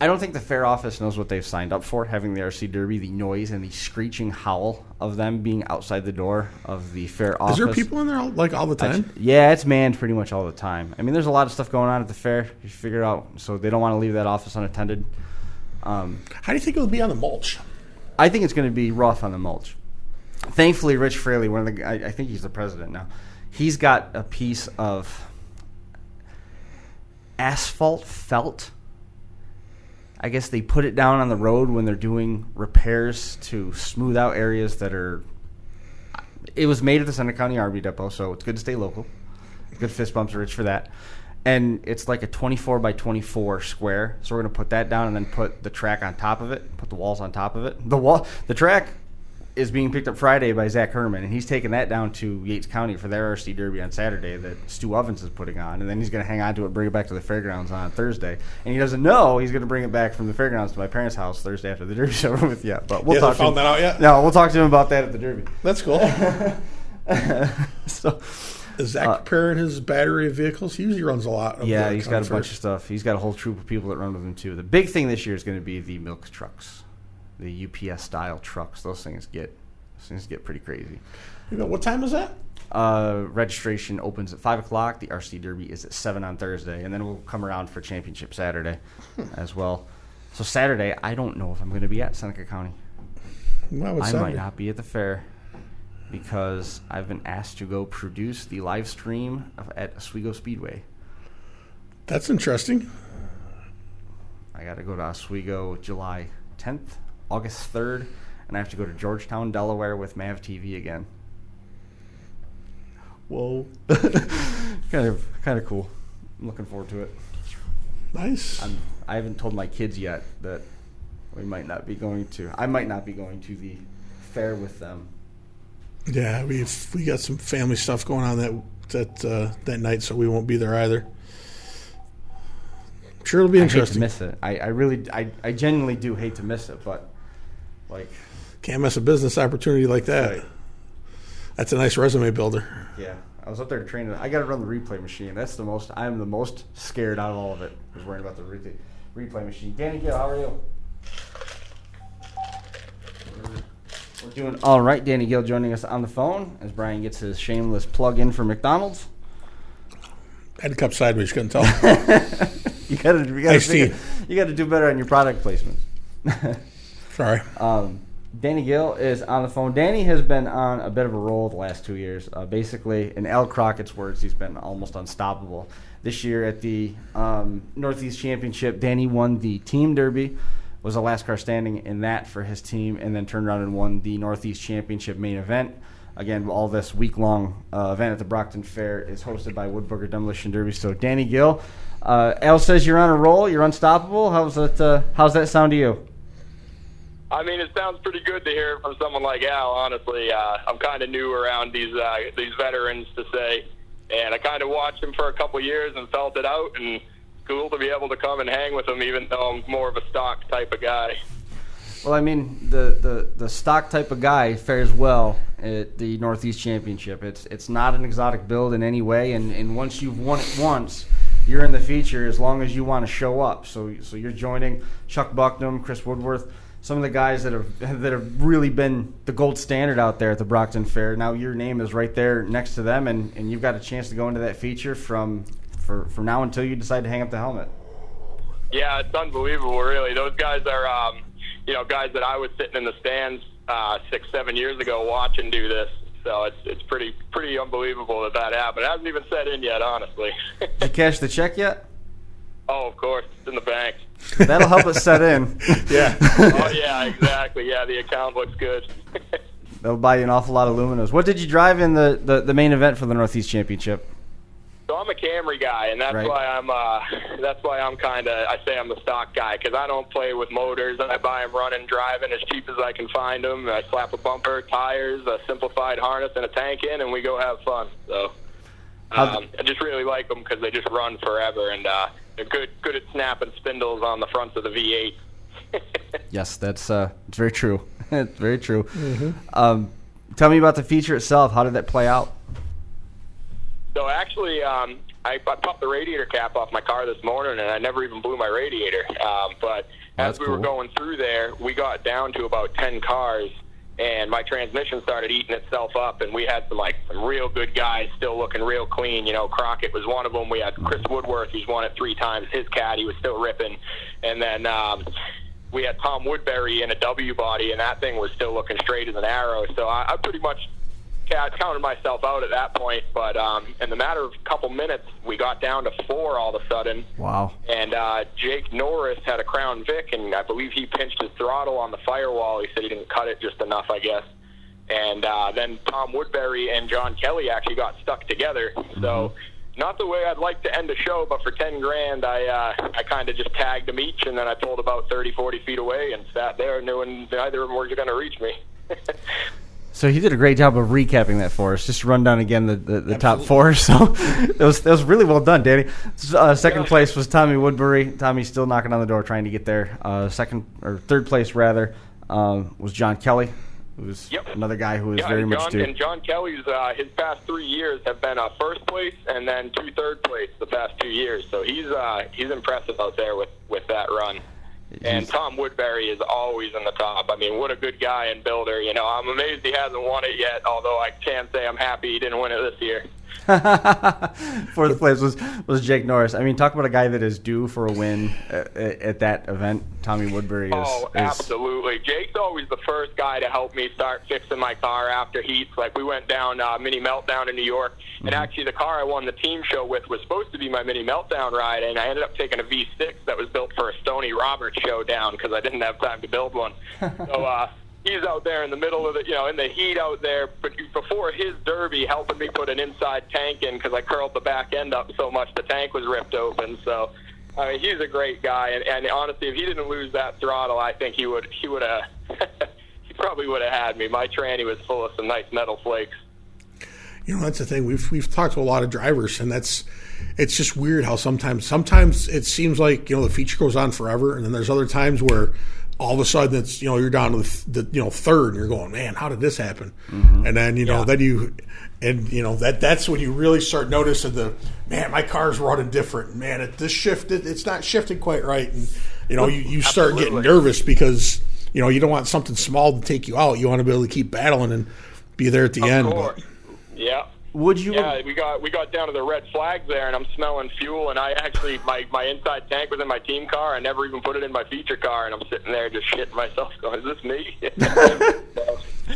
I don't think the fair office knows what they've signed up for, having the RC Derby, the noise and the screeching howl of them being outside the door of the fair office. Is there people in there like all the time? Yeah, it's manned pretty much all the time. I mean, there's a lot of stuff going on at the fair. You figure it out, so they don't want to leave that office unattended. How do you think it would be on the mulch? I think it's going to be rough on the mulch. Thankfully, Rich Fraley, I think he's the president now, he's got a piece of asphalt felt. I guess they put it down on the road when they're doing repairs to smooth out areas that are... It was made at the Seneca County Army Depot, so it's good to stay local. Good fist bumps, Rich, for that. And it's like a 24 by 24 square. So we're going to put that down and then put the track on top of it, put the walls on top of it. The track is being picked up Friday by Zach Herman, and he's taking that down to Yates County for their RC Derby on Saturday that Stu Ovens is putting on. And then he's going to hang on to it and bring it back to the fairgrounds on Thursday. And he doesn't know he's going to bring it back from the fairgrounds to my parents' house Thursday after the Derby's over with yet. But we'll talk to him. Found that out yet? No, we'll talk to him about that at the Derby. That's cool. So... Is Zach preparing his battery of vehicles? He usually runs a lot. Yeah, he's got a bunch of stuff. He's got a whole troop of people that run with him, too. The big thing this year is going to be the milk trucks, the UPS-style trucks. Those things get pretty crazy. You know, what time is that? Registration opens at 5 o'clock. The RC Derby is at 7 on Thursday. And then we'll come around for Championship Saturday as well. So Saturday, I don't know if I'm going to be at Seneca County. I might not be at the fair, because I've been asked to go produce the live stream at Oswego Speedway. That's interesting. I got to go to Oswego July 10th, August 3rd, and I have to go to Georgetown, Delaware with MAV TV again. Whoa. kind of cool. I'm looking forward to it. Nice. I haven't told my kids yet that I might not be going to the fair with them. Yeah, we got some family stuff going on that night, so we won't be there either. I'm sure it'll be interesting. I hate to miss it. I genuinely do hate to miss it, but can't miss a business opportunity like that. Right. That's a nice resume builder. Yeah, I was up there training. I got to run the replay machine. I am the most scared out of all of it. I was worrying about the replay machine. Danny Gill, how are you? We're doing all right. Danny Gill joining us on the phone as Brian gets his shameless plug in for McDonald's. I had to cup sideways, couldn't tell. You got to do better on your product placements. Sorry. Danny Gill is on the phone. Danny has been on a bit of a roll the last 2 years. Basically, in Al Crockett's words, he's been almost unstoppable. This year at the Northeast Championship, Danny won the Team Derby, was the last car standing in that for his team, and then turned around and won the Northeast Championship main event. Again, all this week-long event at the Brockton Fair is hosted by Woodbury Demolition Derby. So, Danny Gill, Al says you're on a roll. You're unstoppable. How's that sound to you? I mean, it sounds pretty good to hear from someone like Al, honestly. I'm kind of new around these veterans, to say, and I kind of watched him for a couple years and felt it out, and it's cool to be able to come and hang with him, even though I'm more of a stock type of guy. Well, I mean, the stock type of guy fares well at the Northeast Championship. It's not an exotic build in any way, and once you've won it once, you're in the feature as long as you want to show up. So you're joining Chuck Bucknam, Chris Woodworth, some of the guys that have really been the gold standard out there at the Brockton Fair. Now your name is right there next to them, and you've got a chance to go into that feature from now until you decide to hang up the helmet. Yeah, it's unbelievable, really. Those guys are, guys that I was sitting in the stands 6-7 years ago watching do this. So it's pretty unbelievable that happened. It hasn't even set in yet, honestly. Did you cash the check yet? Oh, of course. It's in the bank. That'll help us set in. Yeah. Oh, yeah, exactly. Yeah, the account looks good. That'll buy you an awful lot of luminos. What did you drive in the main event for the Northeast Championship? So I'm a Camry guy, and that's why I'm kind of, I say I'm the stock guy, because I don't play with motors. I buy them running, driving as cheap as I can find them. I slap a bumper, tires, a simplified harness, and a tank in, and we go have fun. So I just really like them because they just run forever, and they're good at snapping spindles on the fronts of the V8. Yes, that's it's very true. It's very true. Mm-hmm. Tell me about the feature itself. How did that play out? So actually, I popped the radiator cap off my car this morning, and I never even blew my radiator. But as we were going through there, we got down to about 10 cars, and my transmission started eating itself up, and we had some real good guys still looking real clean. You know, Crockett was one of them. We had Chris Woodworth, who's won it 3 times. His caddy was still ripping. And then we had Tom Woodbury in a W body, and that thing was still looking straight as an arrow. So I pretty much counted myself out at that point. But in the matter of a couple minutes, we got down to 4 all of a sudden. Wow. And Jake Norris had a Crown Vic, and I believe he pinched his throttle on the firewall. He said he didn't cut it just enough, I guess. And then Tom Woodbury and John Kelly actually got stuck together. Mm-hmm. So not the way I'd like to end a show, but for 10 grand, I kind of just tagged them each, and then I pulled about 30, 40 feet away and sat there knowing neither of them were going to reach me. So he did a great job of recapping that for us. Just run down again the top 4. So that was really well done, Danny. Second place was Tommy Woodbury. Tommy's still knocking on the door trying to get there. Third place rather was John Kelly, who's another guy who is very much due. And John Kelly's his past 3 years have been first place and then 2 third place the past 2 years. So he's impressive out there with that run. And Tom Woodbury is always in the top. I mean, what a good guy and builder. You know, I'm amazed he hasn't won it yet, although I can say I'm happy he didn't win it this year. Fourth place was Jake Norris. I mean, talk about a guy that is due for a win at that event. Tommy Woodbury is. Absolutely. Jake's always the first guy to help me start fixing my car after heats. Like, we went down Mini Meltdown in New York, and actually the car I won the team show with was supposed to be my Mini Meltdown ride, and I ended up taking a V6 that was built for a Stoney Roberts showdown because I didn't have time to build one. So, he's out there in the middle of in the heat out there, but before his derby, helping me put an inside tank in because I curled the back end up so much the tank was ripped open. So, I mean, he's a great guy, and honestly, if he didn't lose that throttle, I think he would have he probably would have had me. My tranny was full of some nice metal flakes. You know, that's the thing. We've talked to a lot of drivers, and it's just weird how sometimes it seems like the feature goes on forever, and then there's other times where all of a sudden it's you're down to the third, and you're going, man, how did this happen? Mm-hmm. And then that's when you really start noticing my car's running different. Man, it's not shifted quite right, and you start getting nervous because you don't want something small to take you out. You want to be able to keep battling and be there at the end. But, yeah. Would you? Yeah, we got down to the red flags there, and I'm smelling fuel. And I actually my inside tank was in my team car. I never even put it in my feature car, and I'm sitting there just shitting myself, going, "Is this me?" Yeah,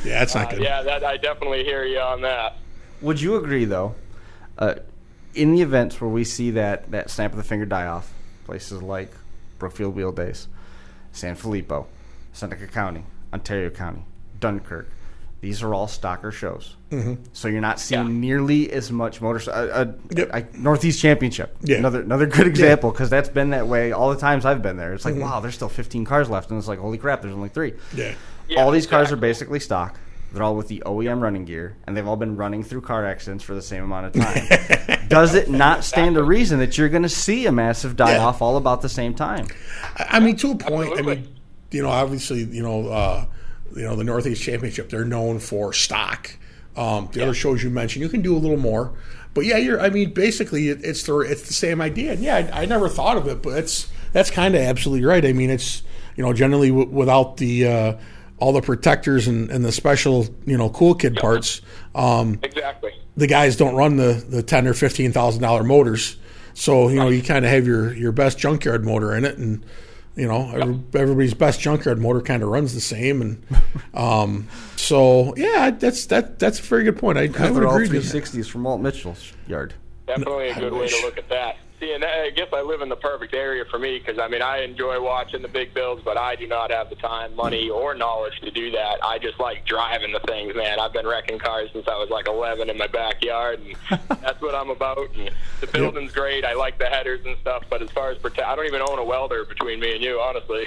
that's not good. Yeah, I definitely hear you on that. Would you agree, though? In the events where we see that snap of the finger die off, places like Brookfield Wheelbase, San Filippo, Seneca County, Ontario County, Dunkirk. These are all stocker shows. Mm-hmm. So you're not seeing nearly as much Northeast Championship. Yeah. Another good example, because that's been that way all the times I've been there. It's like, wow, there's still 15 cars left. And it's like, holy crap, there's only 3. Yeah. All these cars are basically stock. They're all with the OEM running gear, and they've all been running through car accidents for the same amount of time. Does it not stand to reason that you're going to see a massive die-off all about the same time? I mean, to a point, absolutely. I mean, obviously, the Northeast Championship, they're known for stock. The other shows you mentioned, you can do a little more. But yeah, basically it's the same idea. And yeah, I never thought of it, but that's kind of absolutely right. I mean, it's generally without the all the protectors and the special cool kid parts. Exactly. The guys don't run the $10,000 or $15,000 motors, so you kind of have your best junkyard motor in it, and everybody's best junkyard motor kind of runs the same, and so yeah, that's a very good point. I would they're all agree. 360s from Walt Mitchell's yard. Definitely a good way to look at that. See, and I guess I live in the perfect area for me because, I enjoy watching the big builds, but I do not have the time, money, or knowledge to do that. I just like driving the things, man. I've been wrecking cars since I was like 11 in my backyard, and that's what I'm about. And the building's great. I like the headers and stuff, but as far as I don't even own a welder between me and you, honestly.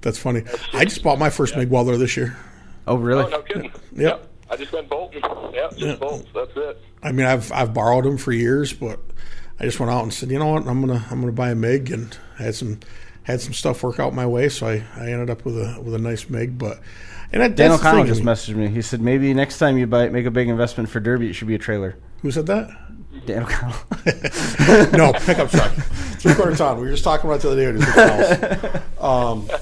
That's funny. I just bought my first Mig Welder this year. Oh, really? Oh, no kidding. Yep. I just went bolting. Yep, just bolts. That's it. I mean, I've borrowed them for years, but I just went out and said, you know what, I'm gonna buy a MiG, and had some stuff work out my way, so I ended up with a nice MiG. But Dan O'Connell just messaged me. He said maybe next time you make a big investment for Derby, it should be a trailer. Who said that? Dan O'Connell. No, pickup truck. 3/4 ton. We were just talking about the other day at his house.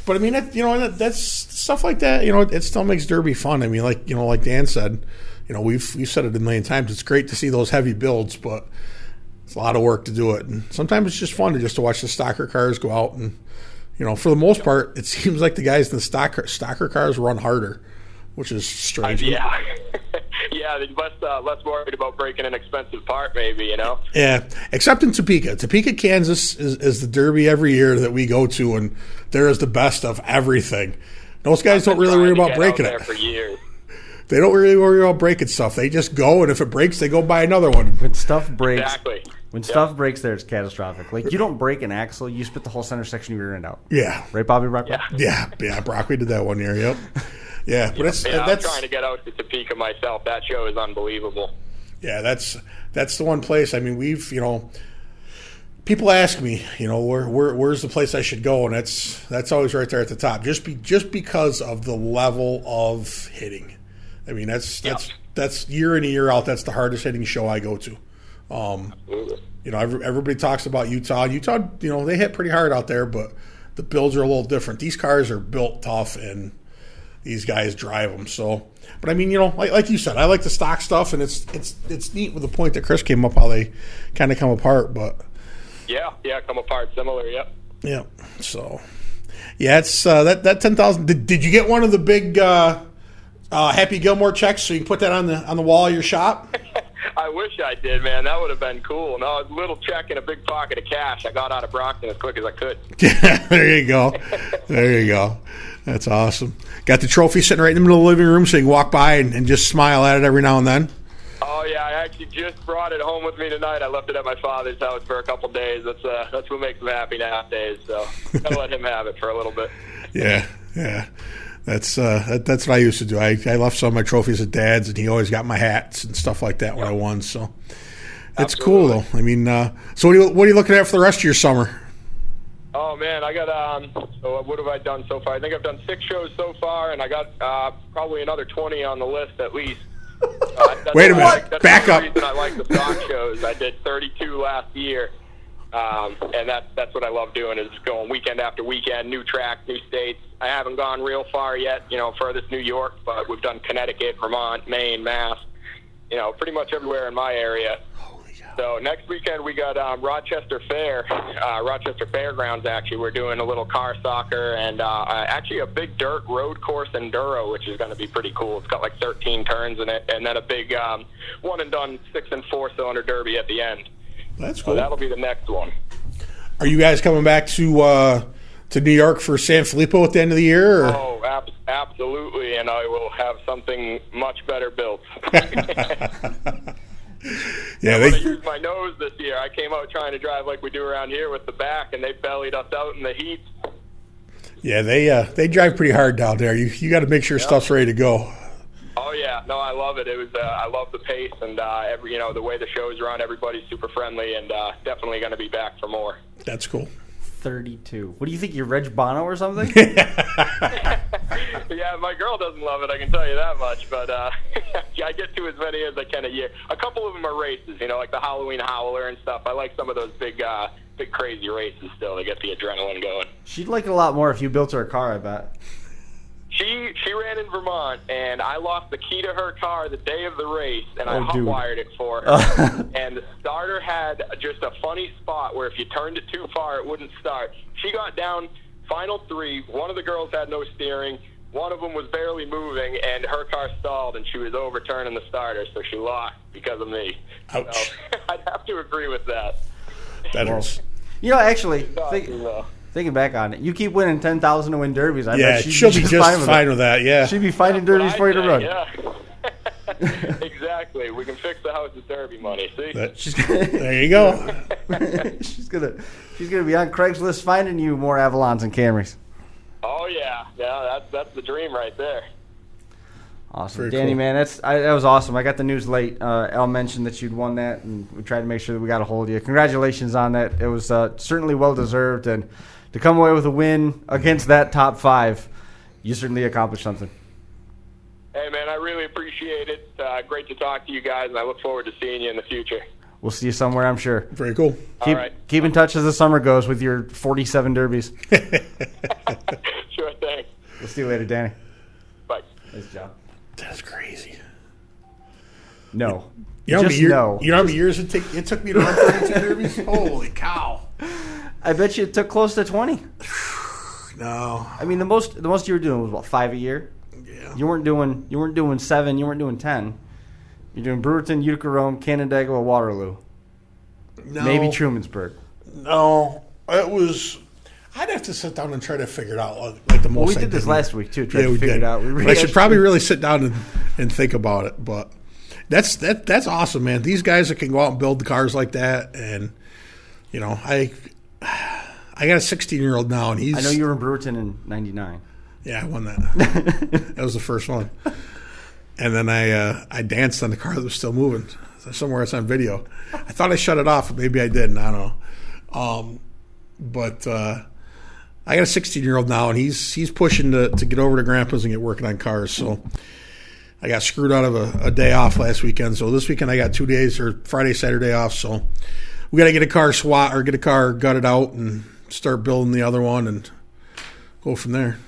But I mean, that's stuff like that. It still makes Derby fun. I mean, like Dan said, we've said it a million times. It's great to see those heavy builds, but it's a lot of work to do it. And sometimes it's just fun to watch the stocker cars go out. And for the most part, it seems like the guys in the stocker cars run harder, which is strange. Yeah. Yeah, less worried about breaking an expensive part, maybe, Yeah, except in Topeka. Topeka, Kansas is the Derby every year that we go to, and there is the best of everything. Those guys don't really worry about breaking it. For years. They don't really worry about breaking stuff. They just go, and if it breaks, they go buy another one. When stuff breaks, exactly. When stuff breaks there, it's catastrophic. Like, you don't break an axle, you spit the whole center section of your end out. Yeah. Right, Bobby Brock? Yeah, Brock, we did that one year, yep. Yeah, but I'm trying to get out to Topeka myself. That show is unbelievable. Yeah, that's the one place. I mean, we've people ask me, where's the place I should go, and that's always right there at the top. Just because of the level of hitting. I mean, that's year in and year out. That's the hardest hitting show I go to. Everybody talks about Utah. Utah, they hit pretty hard out there, but the builds are a little different. These cars are built tough, and these guys drive them. So, but I mean, like you said, I like the stock stuff, and it's neat with the point that Chris came up, how they kind of come apart. But yeah, come apart similar. Yep. Yeah. So, yeah, it's that 10,000. Did you get one of the big Happy Gilmore checks so you can put that on the wall of your shop? I wish I did, man. That would have been cool. No, a little check and a big pocket of cash. I got out of Brockton as quick as I could. There you go. There you go. That's awesome. Got the trophy sitting right in the middle of the living room so you can walk by and just smile at it every now and then? Oh, yeah. I actually just brought it home with me tonight. I left it at my father's house for a couple days. That's what makes him happy nowadays. So I'll let him have it for a little bit. Yeah. That's what I used to do. I left some of my trophies at Dad's, and he always got my hats and stuff like that when I won. So it's cool, though. I mean, so what are you looking at for the rest of your summer? Oh, man, I got, so what have I done so far? I think I've done 6 shows so far, and I got probably another 20 on the list at least. Wait a minute. Back up. That's the reason I like the stock shows. I did 32 last year, and that's what I love doing, is going weekend after weekend, new tracks, new states. I haven't gone real far yet, furthest New York, but we've done Connecticut, Vermont, Maine, Mass, pretty much everywhere in my area. So next weekend we got Rochester Fairgrounds. Actually, we're doing a little car soccer and actually a big dirt road course enduro, which is going to be pretty cool. It's got like 13 turns in it, and then a big one and done 6 and 4 cylinder derby at the end. That's cool. So that'll be the next one. Are you guys coming back to New York for San Filippo at the end of the year? Or? Oh, absolutely, and I will have something much better built. Yeah, I'm going to use my nose this year. I came out trying to drive like we do around here with the back, and they bellied us out in the heat. Yeah, they drive pretty hard down there. You got to make sure stuff's ready to go. Oh yeah, no, I love it. It was I love the pace and the way the shows run. Everybody's super friendly, and definitely going to be back for more. That's cool. 32. What do you think? You're Reg Bono or something? Yeah, my girl doesn't love it, I can tell you that much. But I get to as many as I can a year. A couple of them are races, like the Halloween Howler and stuff. I like some of those big crazy races still to get the adrenaline going. She'd like it a lot more if you built her a car, I bet. She ran in Vermont, and I lost the key to her car the day of the race, and I hot-wired it for her. And the starter had just a funny spot where if you turned it too far, it wouldn't start. She got down, final 3. One of the girls had no steering. One of them was barely moving, and her car stalled, and she was overturning the starter, so she lost because of me. Ouch. So I'd have to agree with that. That hurts. Actually, thinking back on it, you keep winning 10,000 to win derbies. I bet she'll be just fine with that. Yeah, she'd be finding derbies for you to run. Yeah. Exactly. We can fix the house with derby money. See, there you go. she's gonna be on Craigslist finding you more Avalons and Camrys. Oh yeah, that's the dream right there. Awesome. Very Danny, cool. man, that was awesome. I got the news late. Al mentioned that you'd won that, and we tried to make sure that we got a hold of you. Congratulations on that. It was certainly well-deserved, and to come away with a win against that top 5, you certainly accomplished something. Hey, man, I really appreciate it. Great to talk to you guys, and I look forward to seeing you in the future. We'll see you somewhere, I'm sure. Very cool. All right. Keep in touch as the summer goes with your 47 derbies. Sure thing. We'll see you later, Danny. Bye. Nice job. That's crazy. No. You know, Just no. You know how many years it took me to run 32 derbies? Holy cow. I bet you it took close to 20. No. I mean, the most you were doing was, what, 5 a year? Yeah. You weren't doing 7. You weren't doing 10. You're doing Brewerton, Utica, Rome, Canandaigua, Waterloo. No. Maybe Trumansburg. No. It was... I'd have to sit down and try to figure it out. Like the most. Well, we I did this didn't. last week too. Tried to we figure did. it out. I should probably really sit down and think about it. But that's awesome, man. These guys that can go out and build the cars like that, and you know, I got a 16-year-old now, and he's. I know you were in Brewerton in '99. Yeah, I won that. That was the first one. And then I danced on the car that was still moving. Somewhere it's on video. I thought I shut it off. Maybe I didn't. I don't know. But I got a 16-year-old now, and he's pushing to get over to Grandpa's and get working on cars. So I got screwed out of a day off last weekend. So this weekend I got 2 days, or Friday, Saturday off. So we got to get a car get a car gutted out and start building the other one and go from there.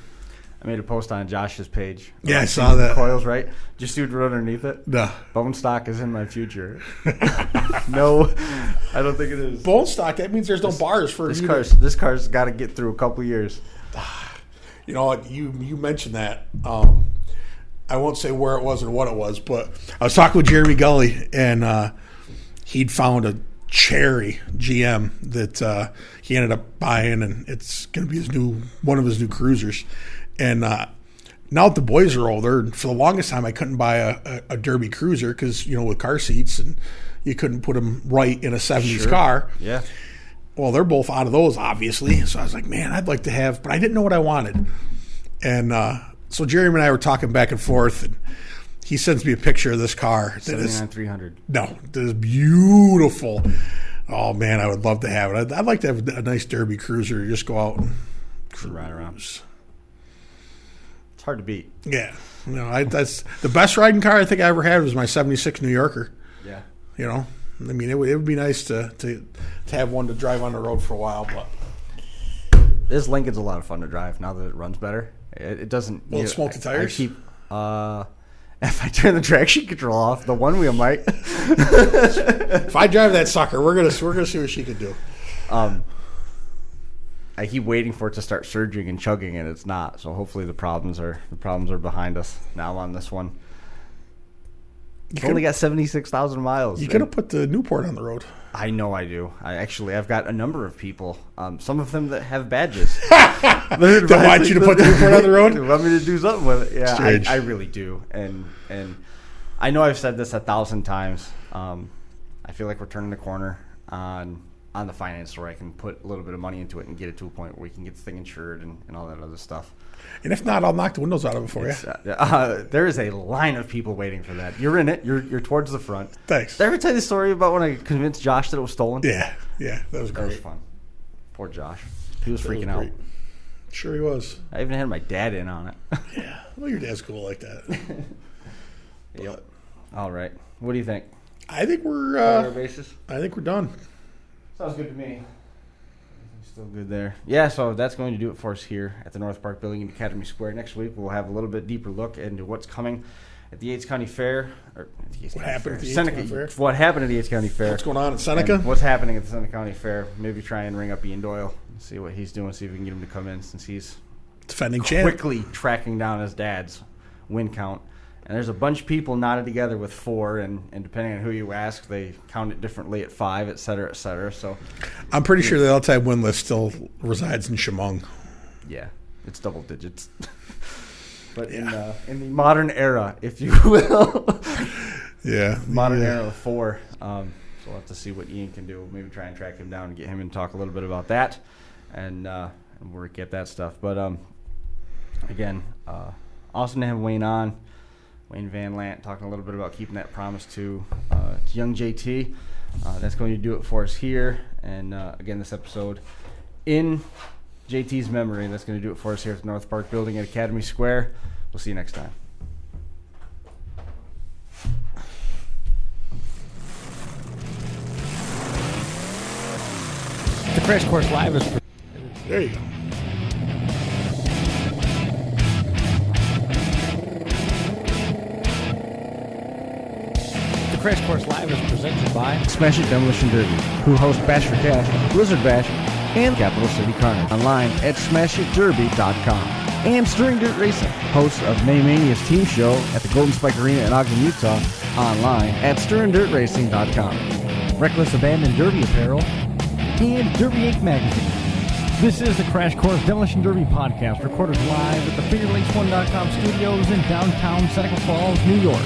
I made a post on Josh's page. Yeah, I saw that. Coils, right? Just see what wrote underneath it? No. Bone stock is in my future. No, I don't think it is. Bone stock, that means there's no bars for this car's got to get through a couple years. You know what? You mentioned that. I won't say where it was or what it was, but I was talking with Jeremy Gully, and he'd found a cherry GM that he ended up buying, and it's going to be one of his new cruisers. And now that the boys are older, for the longest time I couldn't buy a Derby cruiser because, you know, with car seats, and you couldn't put them right in a 70s car. Yeah. Well, they're both out of those, obviously. So I was like, man, I'd like to have, but I didn't know what I wanted. And so Jeremy and I were talking back and forth, and he sends me a picture of this car. 79-300. No, that is beautiful. Oh, man, I would love to have it. I'd like to have a nice Derby cruiser. Just go out and ride around. It's hard to beat. Yeah. You know, that's the best riding car I think I ever had was my 76 New Yorker. Yeah. You know, I mean, it would be nice to have one to drive on the road for a while. But this Lincoln's a lot of fun to drive now that it runs better. It doesn't. Will it smoke the tires? I keep. If I turn the traction control off, the one wheel might. If I drive that sucker, we're gonna see what she can do. I keep waiting for it to start surging and chugging, and it's not. So hopefully the problems are behind us now on this one. It's only got 76,000 miles. You could have put the Newport on the road. I know I do. I've got a number of people, some of them that have badges. That want you to put the Newport on the road? They want me to do something with it. Yeah, Strange. I really do. And I know I've said this 1,000 times. I feel like we're turning the corner on the finance where I can put a little bit of money into it and get it to a point where we can get the thing insured and all that other stuff. And if not, I'll knock the windows out of it for you. There is a line of people waiting for that. You're in it. You're towards the front. Thanks. Did I ever tell you the story about when I convinced Josh that it was stolen? Yeah, that was That was great. fun. Poor Josh. He was freaking out. Sure he was. I even had my dad in on it. Yeah. Well, your dad's cool like that. Yep. All right. What do you think? I think we're basis? I think we're done. Sounds good to me. Still good there. Yeah, so that's going to do it for us here at the North Park Building in Academy Square. Next week we'll have a little bit deeper look into what's coming at the Yates County Fair. What happened at the Yates County Fair? What happened at the Yates County Fair? What's going on at Seneca? And what's happening at the Seneca County Fair? Maybe try and ring up Ian Doyle and see what he's doing. See if we can get him to come in since he's Defending champ. quickly tracking down his dad's win count. And there's a bunch of people knotted together with 4, and depending on who you ask, they count it differently at 5, et cetera, et cetera. So I'm pretty sure the all-time win list still resides in Chemung. yeah, it's double digits. But in the modern era, if you will, modern era of 4. So we'll have to see what Ian can do. Maybe try and track him down and get him and talk a little bit about that, and we'll get that stuff. But again, awesome to have Wayne on. Wayne Van Lant talking a little bit about keeping that promise to young JT. That's going to do it for us here. And again, this episode in JT's memory. That's going to do it for us here at the North Park Building at Academy Square. We'll see you next time. The Crash Course Live is... There you go. The Crash Course Live is presented by Smash It Demolition Derby, who host Bash for Cash, Blizzard Bash, and Capital City Carnage. Online at smashitderby.com. And Stirring Dirt Racing, host of May Mania's team show at the Golden Spike Arena in Ogden, Utah. Online at stirringdirtracing.com. Reckless Abandon Derby Apparel, and Derby Inc. Magazine. This is the Crash Course Demolition Derby podcast, recorded live at the FingerLakes1.com studios in downtown Seneca Falls, New York.